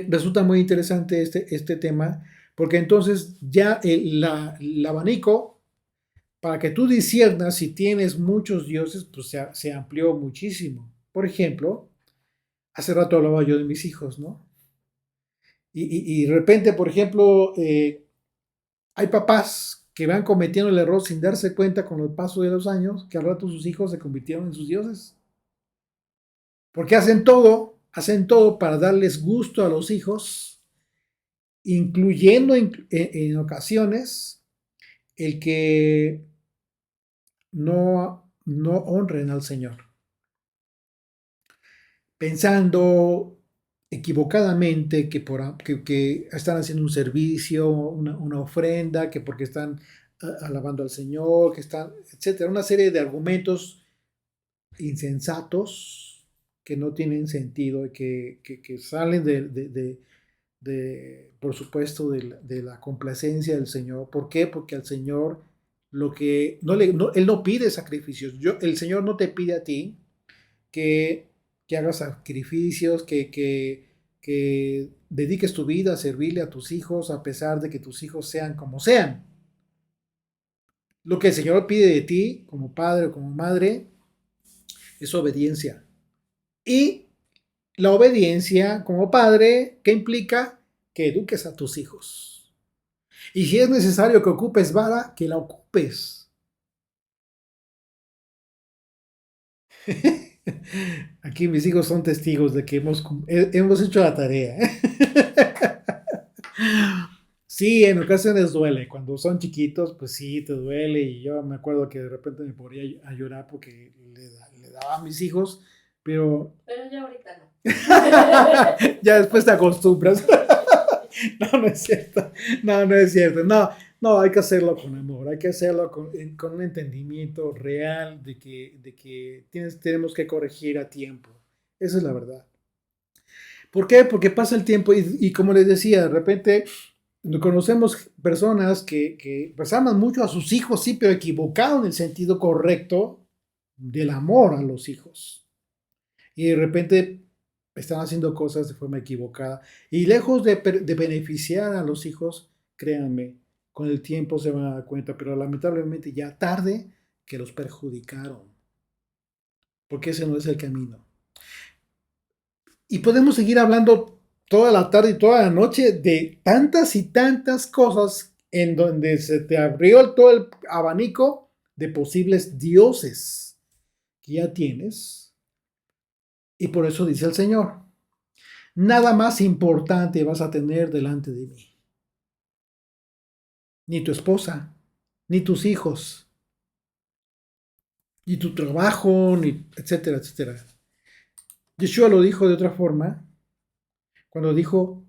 resulta muy interesante este tema, porque entonces ya el abanico, para que tú disiernas si tienes muchos dioses, pues se amplió muchísimo. Por ejemplo, hace rato hablaba yo de mis hijos, ¿no? Y de repente, por ejemplo, hay papás que van cometiendo el error sin darse cuenta con el paso de los años que al rato sus hijos se convirtieron en sus dioses. Porque hacen todo para darles gusto a los hijos, incluyendo en ocasiones el que no honren al Señor, pensando equivocadamente que están haciendo un servicio, una ofrenda, que porque están alabando al Señor, que están, etcétera, una serie de argumentos insensatos que no tienen sentido y que salen por supuesto, de la complacencia del Señor. ¿Por qué? Porque al Señor lo que Él no pide sacrificios. El Señor no te pide a ti que hagas sacrificios, que dediques tu vida a servirle a tus hijos a pesar de que tus hijos sean como sean. Lo que el Señor pide de ti como padre o como madre es obediencia. Y la obediencia como padre, ¿qué implica? Que eduques a tus hijos. Y si es necesario que ocupes vara, que la ocupes. Aquí mis hijos son testigos de que hemos hecho la tarea. Sí, en ocasiones duele. Cuando son chiquitos, pues sí, te duele. Y yo me acuerdo que de repente me ponía a llorar porque le daba a mis hijos, pero Pero ya ahorita no. ya después te acostumbras. No, no es cierto. No, no es cierto. No, no, hay que hacerlo con amor. Hay que hacerlo con un entendimiento real de que tenemos que corregir a tiempo. Esa es la verdad. ¿Por qué? Porque pasa el tiempo y como les decía, de repente conocemos personas que pues aman mucho a sus hijos, sí, pero equivocado en el sentido correcto del amor a los hijos. Y de repente están haciendo cosas de forma equivocada. Y lejos de beneficiar a los hijos, créanme, con el tiempo se van a dar cuenta, pero lamentablemente ya tarde que los perjudicaron, porque ese no es el camino. Y podemos seguir hablando toda la tarde y toda la noche de tantas y tantas cosas en donde se te abrió todo el abanico de posibles dioses que ya tienes. Y por eso dice el Señor, nada más importante vas a tener delante de mí. ni tu esposa, ni tus hijos, ni tu trabajo, ni etcétera, etcétera. Yeshua lo dijo de otra forma, cuando dijo,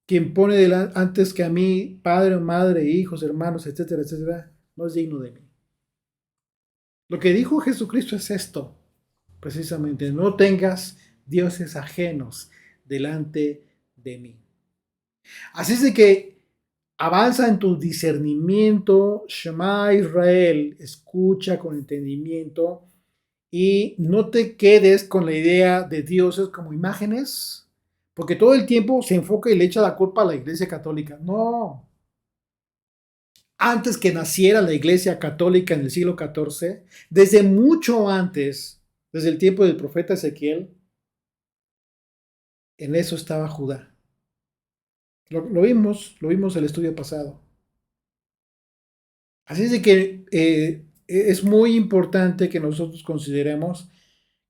quien pone antes que a mí, padre, madre, hijos, hermanos, etcétera, etcétera, no es digno de mí. Lo que dijo Jesucristo es esto, precisamente, no tengas dioses ajenos delante de mí. Así es de que avanza en tu discernimiento, Shema Israel, escucha con entendimiento y no te quedes con la idea de dioses como imágenes, porque todo el tiempo se enfoca y le echa la culpa a la Iglesia Católica. No. Antes que naciera la Iglesia Católica en el siglo XIV, desde mucho antes, desde el tiempo del profeta Ezequiel, en eso estaba Judá. Lo vimos el estudio pasado. Así es de que es muy importante que nosotros consideremos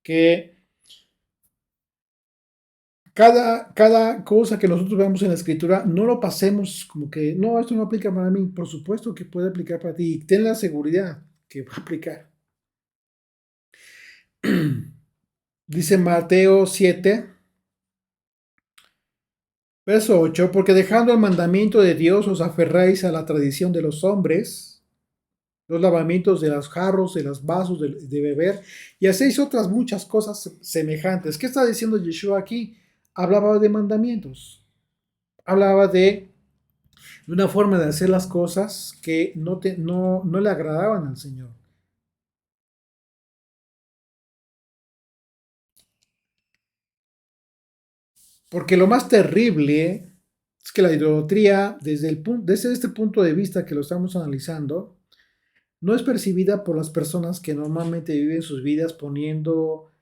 que cada cosa que nosotros veamos en la escritura no lo pasemos como que, no, esto no aplica para mí. Por supuesto que puede aplicar para ti. Ten la seguridad que va a aplicar. Dice Mateo 7, verso 8, porque dejando el mandamiento de Dios os aferráis a la tradición de los hombres, los lavamientos de los jarros, de los vasos de beber, y hacéis otras muchas cosas semejantes. ¿Qué está diciendo Yeshua aquí? Hablaba de mandamientos. Hablaba de una forma de hacer las cosas que no le agradaban al Señor. Porque lo más terrible es que la idolatría, desde este punto de vista que lo estamos analizando, no es percibida por las personas que normalmente viven sus vidas poniendo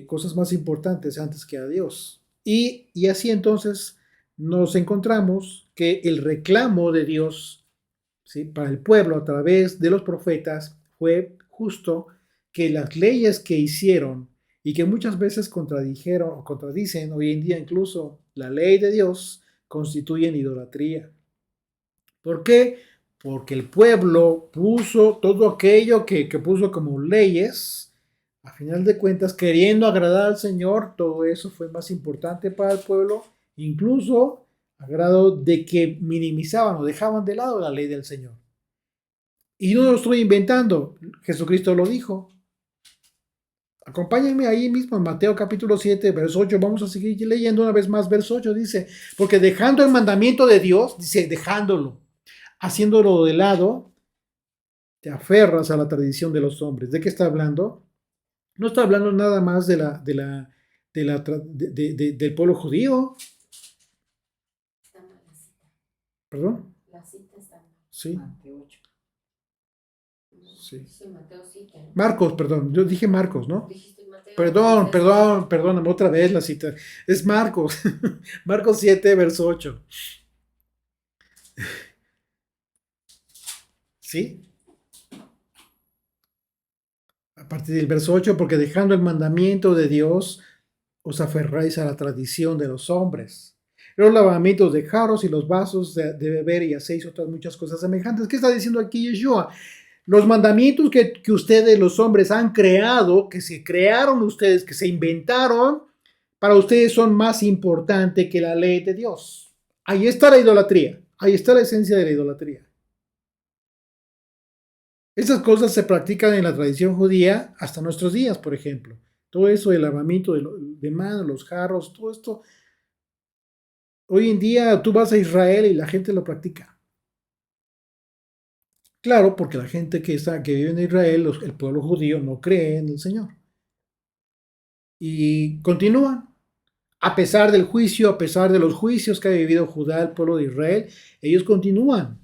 cosas más importantes antes que a Dios. Y así entonces nos encontramos que el reclamo de Dios, ¿sí?, para el pueblo a través de los profetas fue justo que las leyes que hicieron y que muchas veces contradijeron o contradicen hoy en día incluso la ley de Dios, constituyen idolatría. ¿Por qué? Porque el pueblo puso todo aquello que puso como leyes, a final de cuentas, queriendo agradar al Señor, todo eso fue más importante para el pueblo, incluso a grado de que minimizaban o dejaban de lado la ley del Señor. Y no lo estoy inventando, Jesucristo lo dijo. Acompáñenme ahí mismo en Mateo capítulo 7, verso 8. Vamos a seguir leyendo una vez más, verso 8. Dice, porque dejando el mandamiento de Dios, dice, dejándolo, haciéndolo de lado, te aferras a la tradición de los hombres. ¿De qué está hablando? No está hablando nada más del pueblo judío. Está mal la cita. ¿Perdón? La cita está mal. Sí. Mateo 8. Sí. Dice Mateo 7, ¿no? Marcos, perdón. Yo dije Marcos, ¿no? Dijiste Mateo. Perdóname otra vez la cita. Es Marcos. Marcos 7, verso 8. ¿Sí? A partir del verso 8, porque dejando el mandamiento de Dios, os aferráis a la tradición de los hombres. Los lavamientos de jarros y los vasos de beber y hacéis otras muchas cosas semejantes. ¿Qué está diciendo aquí Yeshua? Los mandamientos que ustedes, los hombres, han creado, que se crearon ustedes, que se inventaron, para ustedes son más importantes que la ley de Dios. Ahí está la idolatría. Ahí está la esencia de la idolatría. Esas cosas se practican en la tradición judía hasta nuestros días, por ejemplo. Todo eso del lavamiento de manos, los jarros, todo esto. Hoy en día tú vas a Israel y la gente lo practica. Claro, porque la gente que vive en Israel, el pueblo judío, no cree en el Señor. Y continúan. A pesar del juicio, a pesar de los juicios que ha vivido Judá, el pueblo de Israel, ellos continúan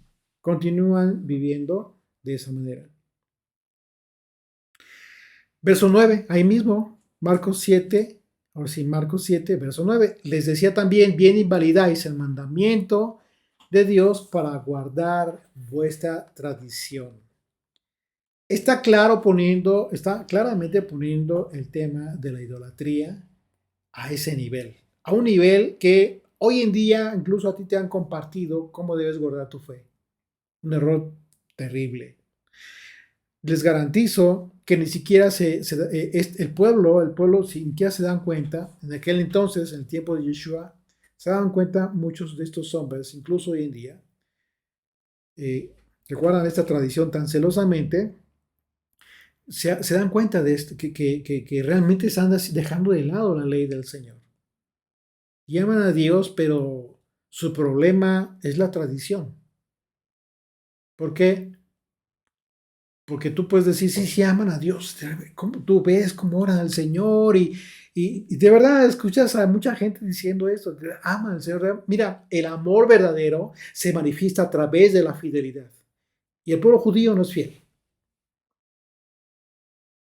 viviendo de esa manera. Verso 9, ahí mismo, Marcos 7, ahora sí, Marcos 7, verso 9. Les decía también, bien invalidáis el mandamiento de Dios para guardar vuestra tradición. Está claramente poniendo el tema de la idolatría a ese nivel, a un nivel que hoy en día incluso a ti te han compartido cómo debes guardar tu fe. Un error terrible. Les garantizo que ni siquiera el pueblo sin que se dan cuenta, en aquel entonces, en el tiempo de Yeshua, se dan cuenta muchos de estos hombres, incluso hoy en día, que guardan esta tradición tan celosamente, se dan cuenta de esto, que realmente están dejando de lado la ley del Señor. Y aman a Dios, pero su problema es la tradición. ¿Por qué? Porque tú puedes decir, sí, sí, aman a Dios. ¿Cómo tú ves cómo oran al Señor? Y de verdad escuchas a mucha gente diciendo esto, aman al Señor. Mira, el amor verdadero se manifiesta a través de la fidelidad. Y el pueblo judío no es fiel.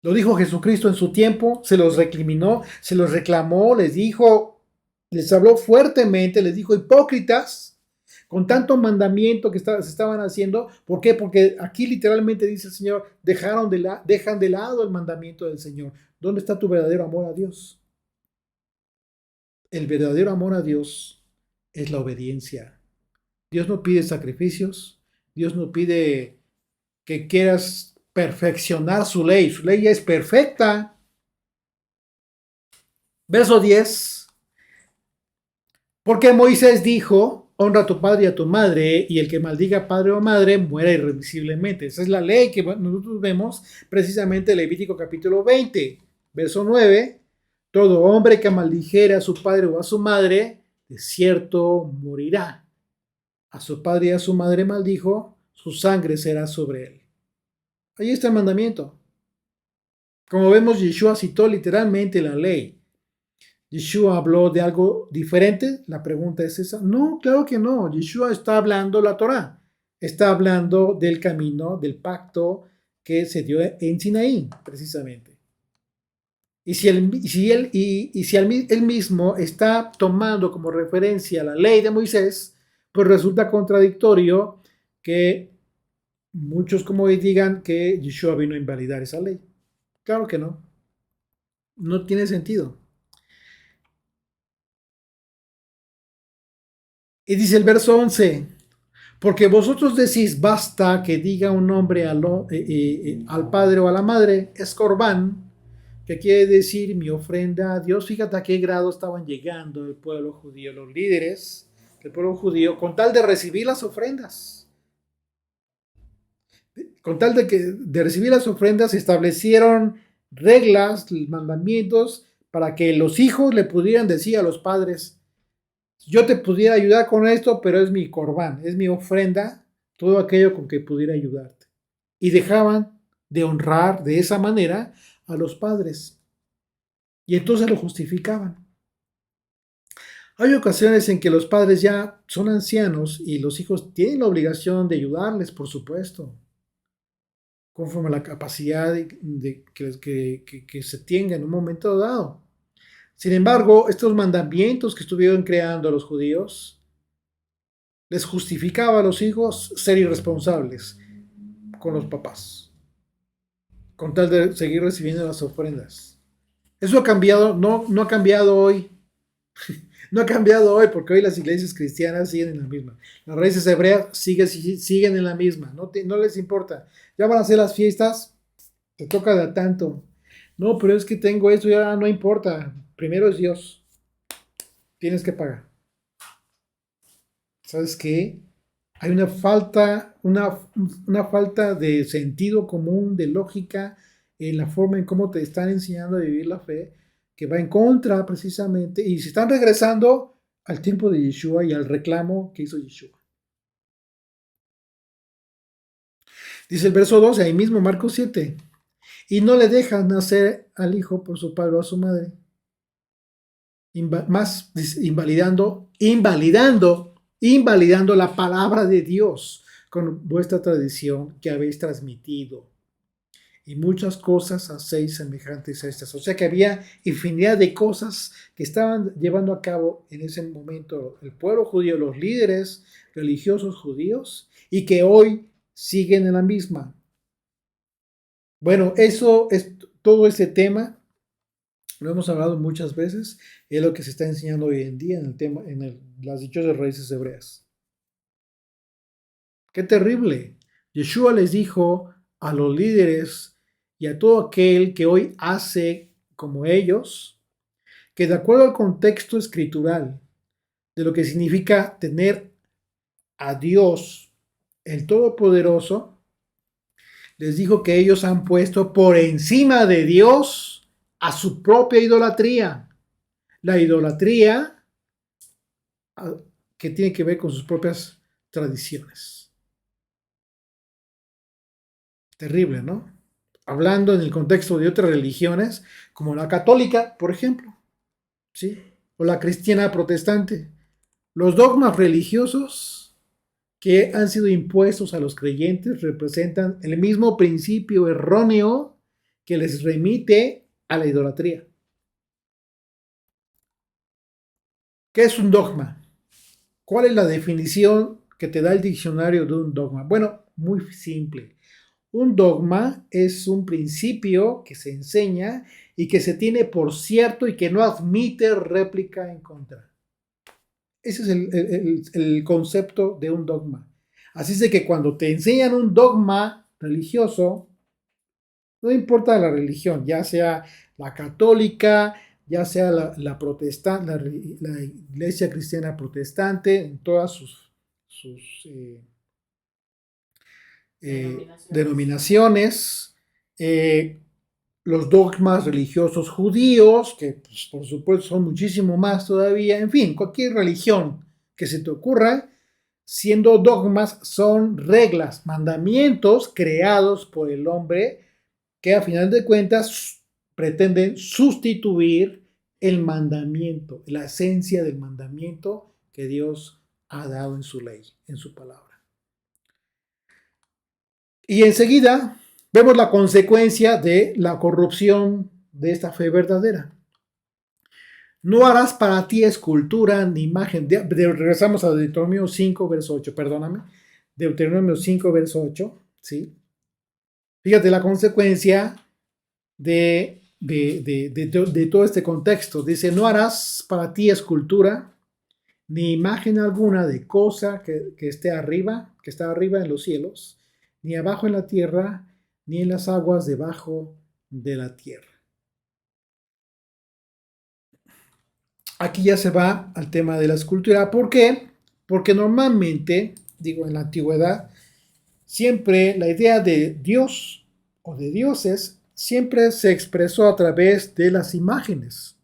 Lo dijo Jesucristo en su tiempo, se los recriminó, se los reclamó, les dijo, les habló fuertemente, les dijo, hipócritas, con tanto mandamiento que se estaban haciendo. ¿Por qué? Porque aquí literalmente dice el Señor, dejan de lado el mandamiento del Señor. ¿Dónde está tu verdadero amor a Dios? El verdadero amor a Dios es la obediencia. Dios no pide sacrificios, Dios no pide que quieras perfeccionar su ley ya es perfecta. Verso 10. Porque Moisés dijo, honra a tu padre y a tu madre, y el que maldiga padre o madre muera irremisiblemente. Esa es la ley que nosotros vemos precisamente en Levítico capítulo 20, verso 9. Todo hombre que maldijere a su padre o a su madre, de cierto morirá. A su padre y a su madre maldijo, su sangre será sobre él. Ahí está el mandamiento. Como vemos, Yeshua citó literalmente la ley. ¿Yeshua habló de algo diferente? La pregunta es esa. No, claro que no. Yeshua está hablando la Torá. Está hablando del camino, del pacto que se dio en Sinaí, precisamente. Y si él mismo está tomando como referencia la ley de Moisés, pues resulta contradictorio que muchos como hoy digan que Yeshua vino a invalidar esa ley. Claro que no. No tiene sentido. Y dice el verso 11, porque vosotros decís, basta que diga un nombre al padre o a la madre, es corbán, que quiere decir mi ofrenda a Dios. Fíjate a qué grado estaban llegando el pueblo judío, los líderes del pueblo judío, con tal de recibir las ofrendas. Con tal de recibir las ofrendas, se establecieron reglas, mandamientos, para que los hijos le pudieran decir a los padres, yo te pudiera ayudar con esto, pero es mi corbán, es mi ofrenda, todo aquello con que pudiera ayudarte. Y dejaban de honrar de esa manera a los padres. Y entonces lo justificaban. Hay ocasiones en que los padres ya son ancianos y los hijos tienen la obligación de ayudarles, por supuesto, conforme a la capacidad que se tenga en un momento dado. Sin embargo, estos mandamientos que estuvieron creando los judíos les justificaba a los hijos ser irresponsables con los papás, con tal de seguir recibiendo las ofrendas. Eso ha cambiado, no ha cambiado hoy. No ha cambiado hoy porque hoy las iglesias cristianas siguen en la misma. Las raíces hebreas siguen en la misma. No les importa. Ya van a hacer las fiestas, te toca de tanto. No, pero es que tengo esto, ya no importa. Primero es Dios. Tienes que pagar. ¿Sabes qué? Hay una falta de sentido común, de lógica, en la forma en cómo te están enseñando a vivir la fe, que va en contra precisamente, y se están regresando al tiempo de Yeshua y al reclamo que hizo Yeshua. Dice el verso 12, ahí mismo, Marcos 7, y no le dejan nacer al hijo por su padre o a su madre. Invalidando la palabra de Dios con vuestra tradición que habéis transmitido. Y muchas cosas hacéis semejantes a estas. O sea que había infinidad de cosas que estaban llevando a cabo en ese momento el pueblo judío, los líderes religiosos judíos, y que hoy siguen en la misma. Bueno, eso es todo ese tema. Lo hemos hablado muchas veces. Es lo que se está enseñando hoy en día en el tema, las dichosas raíces hebreas. Qué terrible. Yeshua les dijo a los líderes y a todo aquel que hoy hace como ellos, que de acuerdo al contexto escritural de lo que significa tener a Dios, el Todopoderoso, les dijo que ellos han puesto por encima de Dios a su propia idolatría. La idolatría que tiene que ver con sus propias tradiciones. Terrible, ¿no? Hablando en el contexto de otras religiones, como la católica, por ejemplo, ¿sí? O la cristiana protestante. Los dogmas religiosos que han sido impuestos a los creyentes representan el mismo principio erróneo que les remite a la idolatría. ¿Qué es un dogma? ¿Cuál es la definición que te da el diccionario de un dogma? Bueno, muy simple. Un dogma es un principio que se enseña y que se tiene por cierto y que no admite réplica en contra. Ese es el concepto de un dogma. Así es de que cuando te enseñan un dogma religioso, no importa la religión, ya sea la católica, ya sea la protestante, la iglesia cristiana protestante, en todas sus denominaciones, los dogmas religiosos judíos, que pues, por supuesto son muchísimo más todavía, en fin, cualquier religión que se te ocurra, siendo dogmas, son reglas, mandamientos creados por el hombre que a final de cuentas pretenden sustituir el mandamiento, la esencia del mandamiento que Dios ha dado en su ley, en su palabra. Y enseguida vemos la consecuencia de la corrupción de esta fe verdadera. No harás para ti escultura ni imagen. Regresamos a Deuteronomio 5, verso 8, perdóname. Deuteronomio 5, verso 8, ¿sí? Fíjate la consecuencia de todo este contexto. Dice, no harás para ti escultura ni imagen alguna de cosa que esté arriba, que está arriba en los cielos, ni abajo en la tierra, ni en las aguas debajo de la tierra. Aquí ya se va al tema de la escultura. ¿Por qué? Porque normalmente, digo, en la antigüedad, siempre la idea de Dios o de dioses siempre se expresó a través de las imágenes,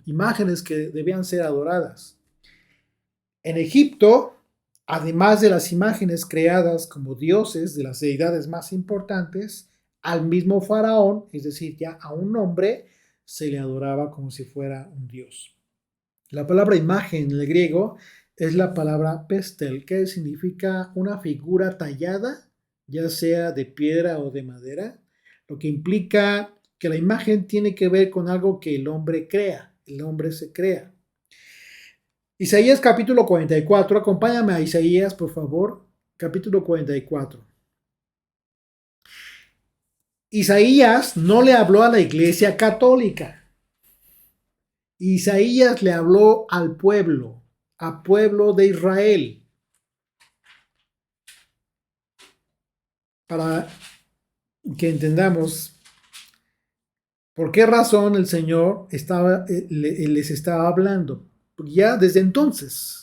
imágenes que debían ser adoradas. En Egipto, además de las imágenes creadas como dioses de las deidades más importantes, al mismo faraón, es decir, ya a un hombre, se le adoraba como si fuera un dios. La palabra imagen en el griego es la palabra pestel, que significa una figura tallada, ya sea de piedra o de madera, lo que implica que la imagen tiene que ver con algo que el hombre crea, el hombre se crea. Isaías capítulo 44, acompáñame a Isaías, por favor, capítulo 44. Isaías no le habló a la iglesia católica. Isaías le habló al pueblo de Israel. Para que entendamos por qué razón el Señor les estaba hablando. Porque ya desde entonces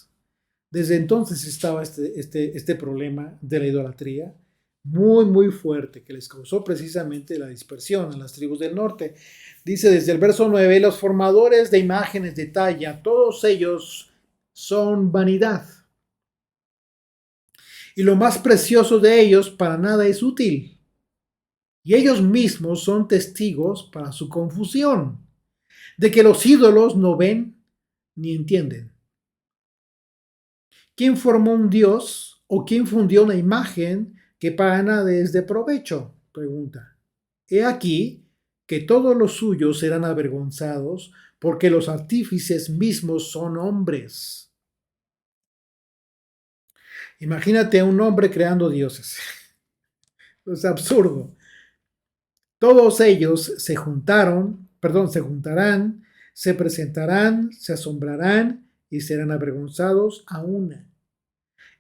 estaba este problema de la idolatría muy, muy fuerte que les causó precisamente la dispersión a las tribus del norte. Dice desde el verso 9, los formadores de imágenes de talla, todos ellos son vanidad. Y lo más precioso de ellos para nada es útil. Y ellos mismos son testigos para su confusión, de que los ídolos no ven ni entienden. ¿Quién formó un dios o quién fundió una imagen que para nada es de provecho? Pregunta. He aquí que todos los suyos serán avergonzados, porque los artífices mismos son hombres. Imagínate a un hombre creando dioses. Es absurdo. Todos ellos se juntarán, se presentarán, se asombrarán y serán avergonzados a una.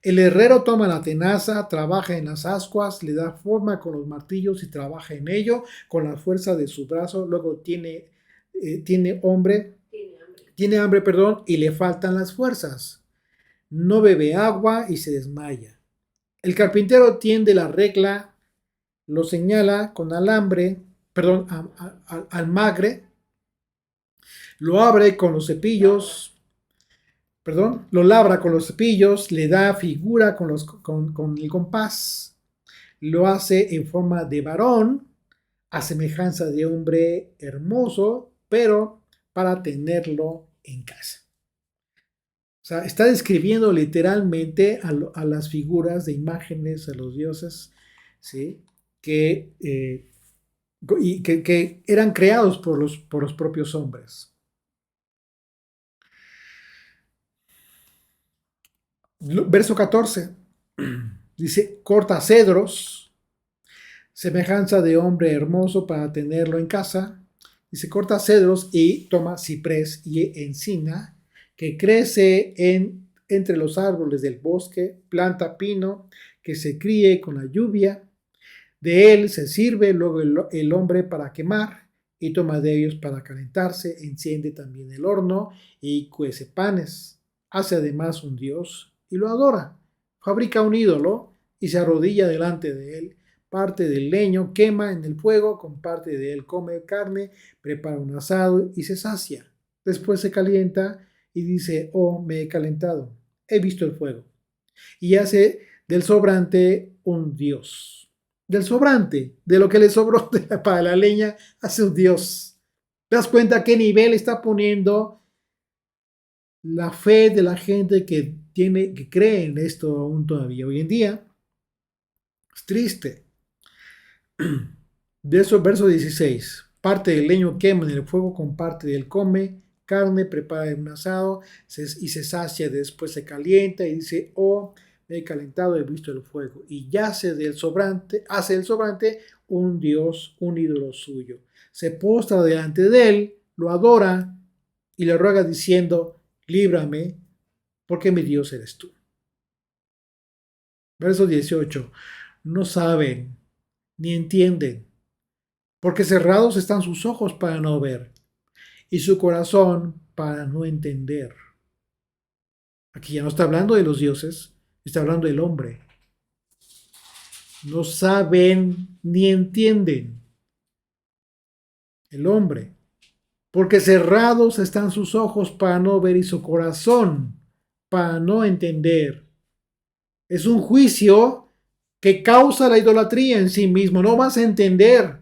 El herrero toma la tenaza, trabaja en las ascuas, le da forma con los martillos y trabaja en ello con la fuerza de su brazo. Luego tiene hambre, perdón, y le faltan las fuerzas. No bebe agua y se desmaya. El carpintero tiende la regla, lo señala con alambre, perdón, almagre, lo abre con los cepillos, perdón, lo labra con los cepillos, le da figura con el compás, lo hace en forma de varón, a semejanza de hombre hermoso, pero para tenerlo en casa. O sea, está describiendo literalmente a las figuras de imágenes, a los dioses, ¿sí? Que eran creados por los propios hombres. Verso 14 dice, corta cedros, semejanza de hombre hermoso para tenerlo en casa. Dice, corta cedros y toma ciprés y encina, que crece entre los árboles del bosque, planta pino, que se críe con la lluvia. De él se sirve luego el hombre para quemar, y toma de ellos para calentarse, enciende también el horno y cuece panes. Hace además un dios y lo adora. Fabrica un ídolo y se arrodilla delante de él. Parte del leño quema en el fuego, con parte de él come carne, prepara un asado y se sacia. Después se calienta y dice, oh, me he calentado, he visto el fuego. Y hace del sobrante un dios. Del sobrante, de lo que le sobró para la leña, hace un dios. ¿Te das cuenta a qué nivel está poniendo la fe de la gente que cree en esto aún todavía hoy en día? Es triste. De eso, verso 16. Parte del leño quema en el fuego, con parte del come carne, prepara un asado y se sacia, después se calienta y dice, oh, me he calentado, he visto el fuego. Y hace del sobrante un dios, un ídolo suyo. Se postra delante de él, lo adora y le ruega diciendo, líbrame, porque mi Dios eres tú. Verso 18. No saben ni entienden, porque cerrados están sus ojos para no ver y su corazón para no entender. Aquí ya no está hablando de los dioses, está hablando del hombre. No saben ni entienden. El hombre. Porque cerrados están sus ojos para no ver y su corazón para no entender. Es un juicio que causa la idolatría en sí mismo. No vas a entender.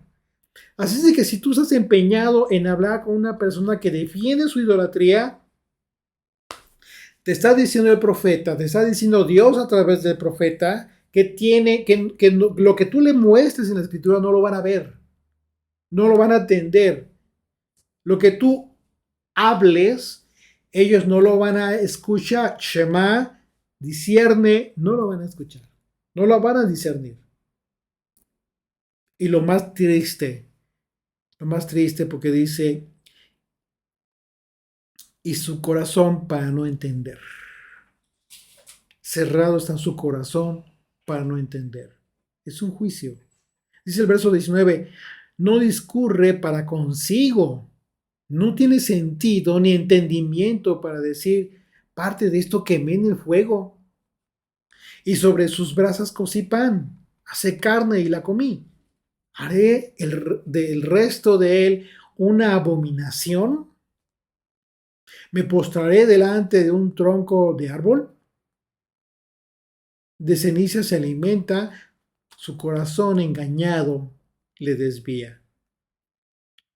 Así es que si tú estás empeñado en hablar con una persona que defiende su idolatría, te está diciendo el profeta, te está diciendo Dios a través del profeta, que lo que tú le muestres en la escritura no lo van a ver, no lo van a entender. Lo que tú hables, ellos no lo van a escuchar. Shema, discierne, no lo van a escuchar, no lo van a discernir. Y lo más triste porque dice, y su corazón para no entender. Cerrado está su corazón para no entender. Es un juicio. Dice el verso 19, no discurre para consigo. No tiene sentido ni entendimiento para decir, parte de esto quemé en el fuego. Y sobre sus brasas cocí pan, hace carne y la comí. ¿Haré del resto de él una abominación? ¿Me postraré delante de un tronco de árbol? De ceniza se alimenta, su corazón engañado le desvía.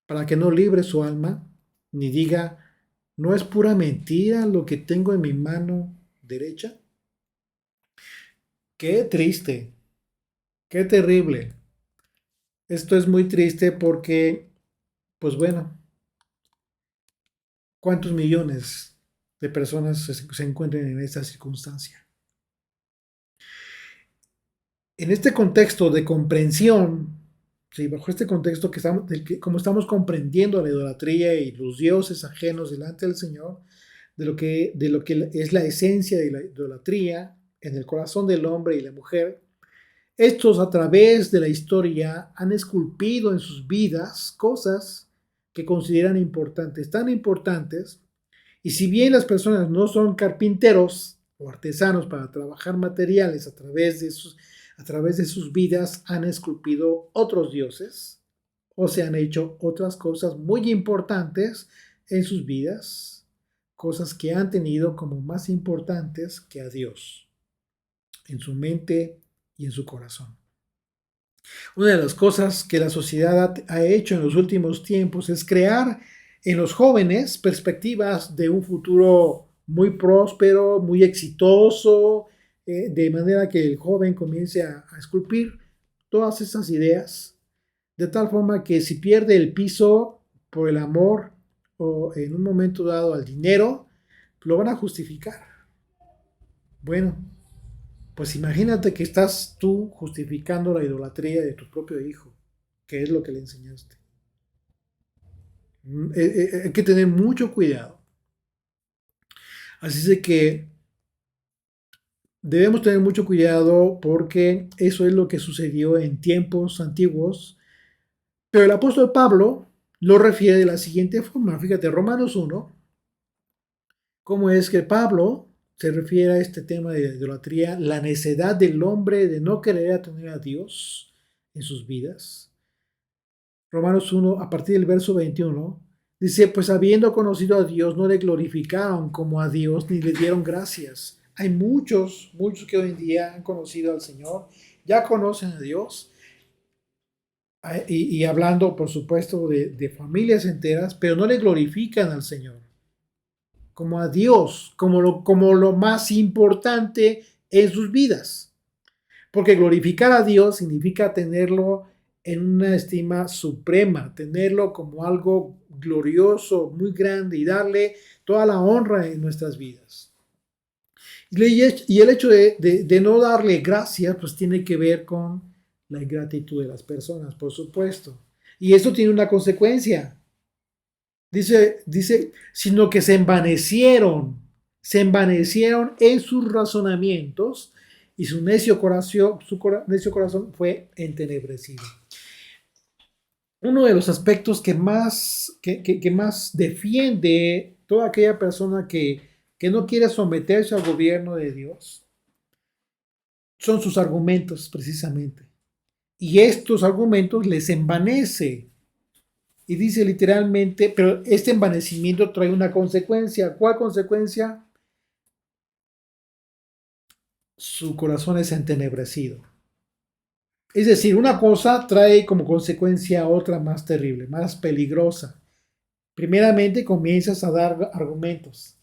Para que no libre su alma, ni diga, ¿no es pura mentira lo que tengo en mi mano derecha? Qué triste, qué terrible. Esto es muy triste porque, pues bueno, ¿cuántos millones de personas se encuentran en esta circunstancia? En este contexto de comprensión, sí, bajo este contexto como estamos comprendiendo la idolatría y los dioses ajenos delante del Señor, de lo que es la esencia de la idolatría, en el corazón del hombre y la mujer, estos a través de la historia han esculpido en sus vidas cosas que consideran importantes, tan importantes, y si bien las personas no son carpinteros o artesanos para trabajar materiales a través de sus vidas han esculpido otros dioses o se han hecho otras cosas muy importantes en sus vidas, cosas que han tenido como más importantes que a Dios, en su mente y en su corazón. Una de las cosas que la sociedad ha hecho en los últimos tiempos es crear en los jóvenes perspectivas de un futuro muy próspero, muy exitoso, de manera que el joven comience a esculpir todas esas ideas, de tal forma que si pierde el piso por el amor o en un momento dado al dinero, lo van a justificar. Bueno, pues imagínate que estás tú justificando la idolatría de tu propio hijo, que es lo que le enseñaste. Hay que tener mucho cuidado. Así de que debemos tener mucho cuidado porque eso es lo que sucedió en tiempos antiguos. Pero el apóstol Pablo lo refiere de la siguiente forma. Fíjate, Romanos 1, cómo es que Pablo se refiere a este tema de idolatría, la necedad del hombre de no querer tener a Dios en sus vidas. Romanos 1, a partir del verso 21, dice, pues habiendo conocido a Dios, no le glorificaron como a Dios, ni le dieron gracias. Hay muchos que hoy en día han conocido al Señor, ya conocen a Dios, y hablando, por supuesto, de familias enteras, pero no le glorifican al Señor como a Dios, como lo más importante en sus vidas. Porque glorificar a Dios significa tenerlo en una estima suprema, tenerlo como algo glorioso, muy grande y darle toda la honra en nuestras vidas. Y el hecho de no darle gracias, pues tiene que ver con la ingratitud de las personas, por supuesto. Y eso tiene una consecuencia. Dice, sino que se envanecieron en sus razonamientos y su necio corazón fue entenebrecido. Uno de los aspectos que más defiende toda aquella persona que no quiere someterse al gobierno de Dios son sus argumentos, precisamente. Y estos argumentos les envanece. Y dice literalmente, pero este envanecimiento trae una consecuencia. ¿Cuál consecuencia? Su corazón es entenebrecido. Es decir, una cosa trae como consecuencia otra más terrible, más peligrosa. Primeramente comienzas a dar argumentos.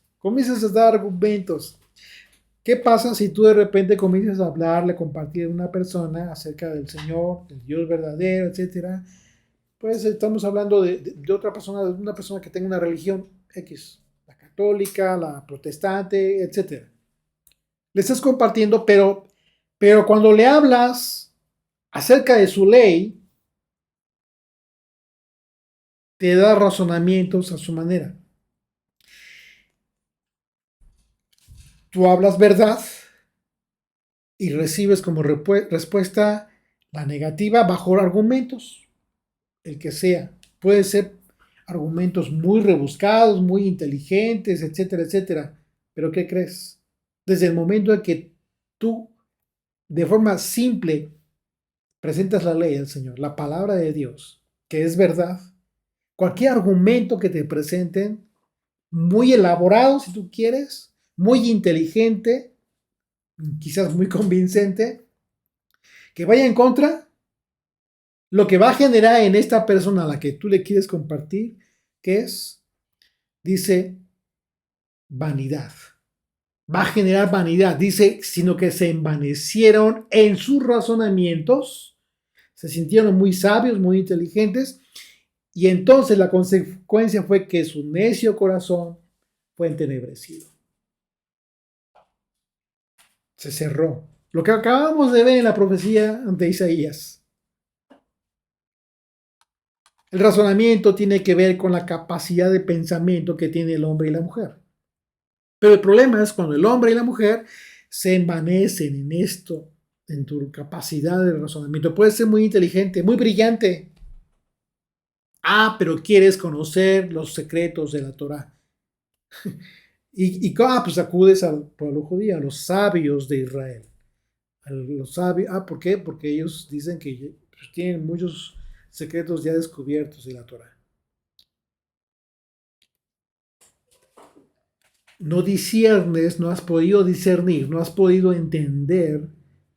¿Qué pasa si tú de repente comienzas a hablarle, compartir a una persona acerca del Señor, del Dios verdadero, etcétera? Pues estamos hablando de otra persona, de una persona que tenga una religión X, la católica, la protestante, etcétera. Le estás compartiendo, pero cuando le hablas acerca de su ley, te da razonamientos a su manera. Tú hablas verdad y recibes como respuesta la negativa bajo argumentos, el que sea. Puede ser argumentos muy rebuscados, muy inteligentes, etcétera, etcétera. Pero ¿qué crees? Desde el momento en que tú, de forma simple, presentas la ley del Señor, la palabra de Dios, que es verdad, cualquier argumento que te presenten, muy elaborado si tú quieres, muy inteligente, quizás muy convincente, que vaya en contra, lo que va a generar en esta persona a la que tú le quieres compartir, que es, dice, vanidad. Va a generar vanidad, dice, sino que se envanecieron en sus razonamientos, se sintieron muy sabios, muy inteligentes, y entonces la consecuencia fue que su necio corazón fue entenebrecido. Se cerró. Lo que acabamos de ver en la profecía de Isaías. El razonamiento tiene que ver con la capacidad de pensamiento que tiene el hombre y la mujer. Pero el problema es cuando el hombre y la mujer se envanecen en esto, en tu capacidad de razonamiento. Puedes ser muy inteligente, muy brillante. Pero quieres conocer los secretos de la Torah. Pues acudes al pueblo judío, a los sabios de Israel. A los sabios, ¿por qué? Porque ellos dicen que pues, tienen muchos secretos ya descubiertos de la Torah. No disiernes, no has podido discernir, no has podido entender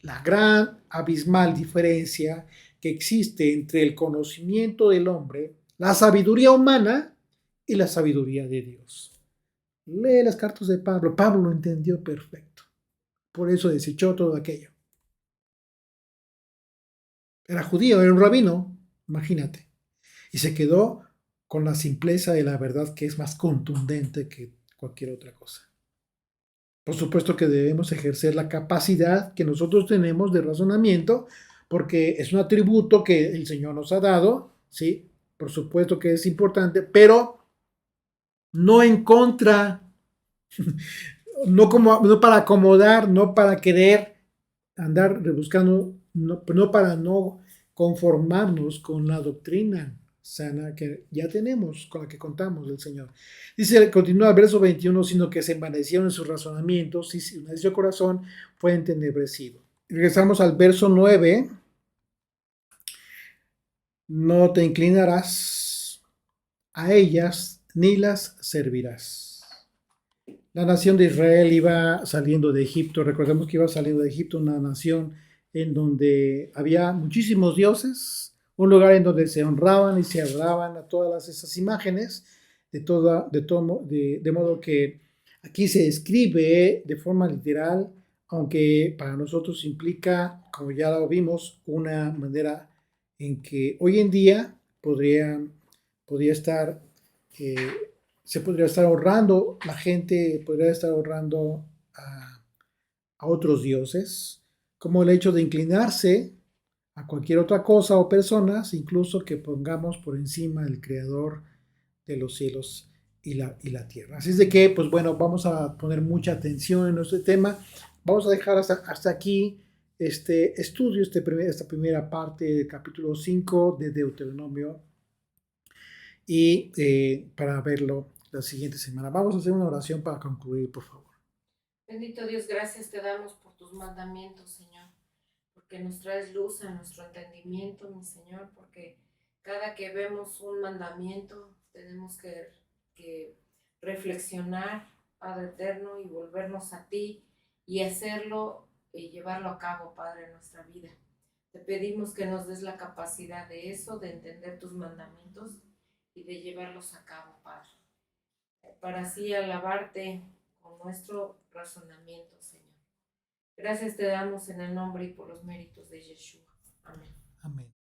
la gran abismal diferencia que existe entre el conocimiento del hombre, la sabiduría humana y la sabiduría de Dios. Lee las cartas de Pablo. Pablo lo entendió perfecto. Por eso desechó todo aquello. Era judío, era un rabino, imagínate. Y se quedó con la simpleza de la verdad que es más contundente que cualquier otra cosa. Por supuesto que debemos ejercer la capacidad que nosotros tenemos de razonamiento, porque es un atributo que el Señor nos ha dado, ¿sí? Por supuesto que es importante, pero no en contra, no para acomodar, no para querer andar rebuscando, no para no conformarnos con la doctrina sana que ya tenemos, con la que contamos del Señor. Dice, continúa el verso 21, sino que se envanecieron en sus razonamientos y su necio corazón fue entenebrecido. Regresamos al verso 9. No te inclinarás a ellas ni las servirás. La nación de Israel iba saliendo de Egipto. Recordemos que iba saliendo de Egipto, una nación en donde había muchísimos dioses, un lugar en donde se honraban y se adoraban a todas esas imágenes, de modo que aquí se describe de forma literal, aunque para nosotros implica, como ya lo vimos, una manera en que hoy en día podría estar eh, se podría estar ahorrando, la gente podría estar ahorrando a otros dioses, como el hecho de inclinarse a cualquier otra cosa o personas, incluso que pongamos por encima el creador de los cielos y la tierra. Así es de que, pues bueno, vamos a poner mucha atención en este tema. Vamos a dejar hasta aquí este estudio, esta primera parte del capítulo 5 de Deuteronomio y para verlo la siguiente semana. Vamos a hacer una oración para concluir, por favor. Bendito Dios, gracias te damos por tus mandamientos, Señor, porque nos traes luz a nuestro entendimiento, mi Señor, porque cada que vemos un mandamiento tenemos que reflexionar, Padre eterno, y volvernos a ti y hacerlo y llevarlo a cabo, Padre, en nuestra vida. Te pedimos que nos des la capacidad de eso, de entender tus mandamientos y de llevarlos a cabo, Padre, para así alabarte con nuestro razonamiento, Señor. Gracias te damos en el nombre y por los méritos de Yeshua. Amén. Amén.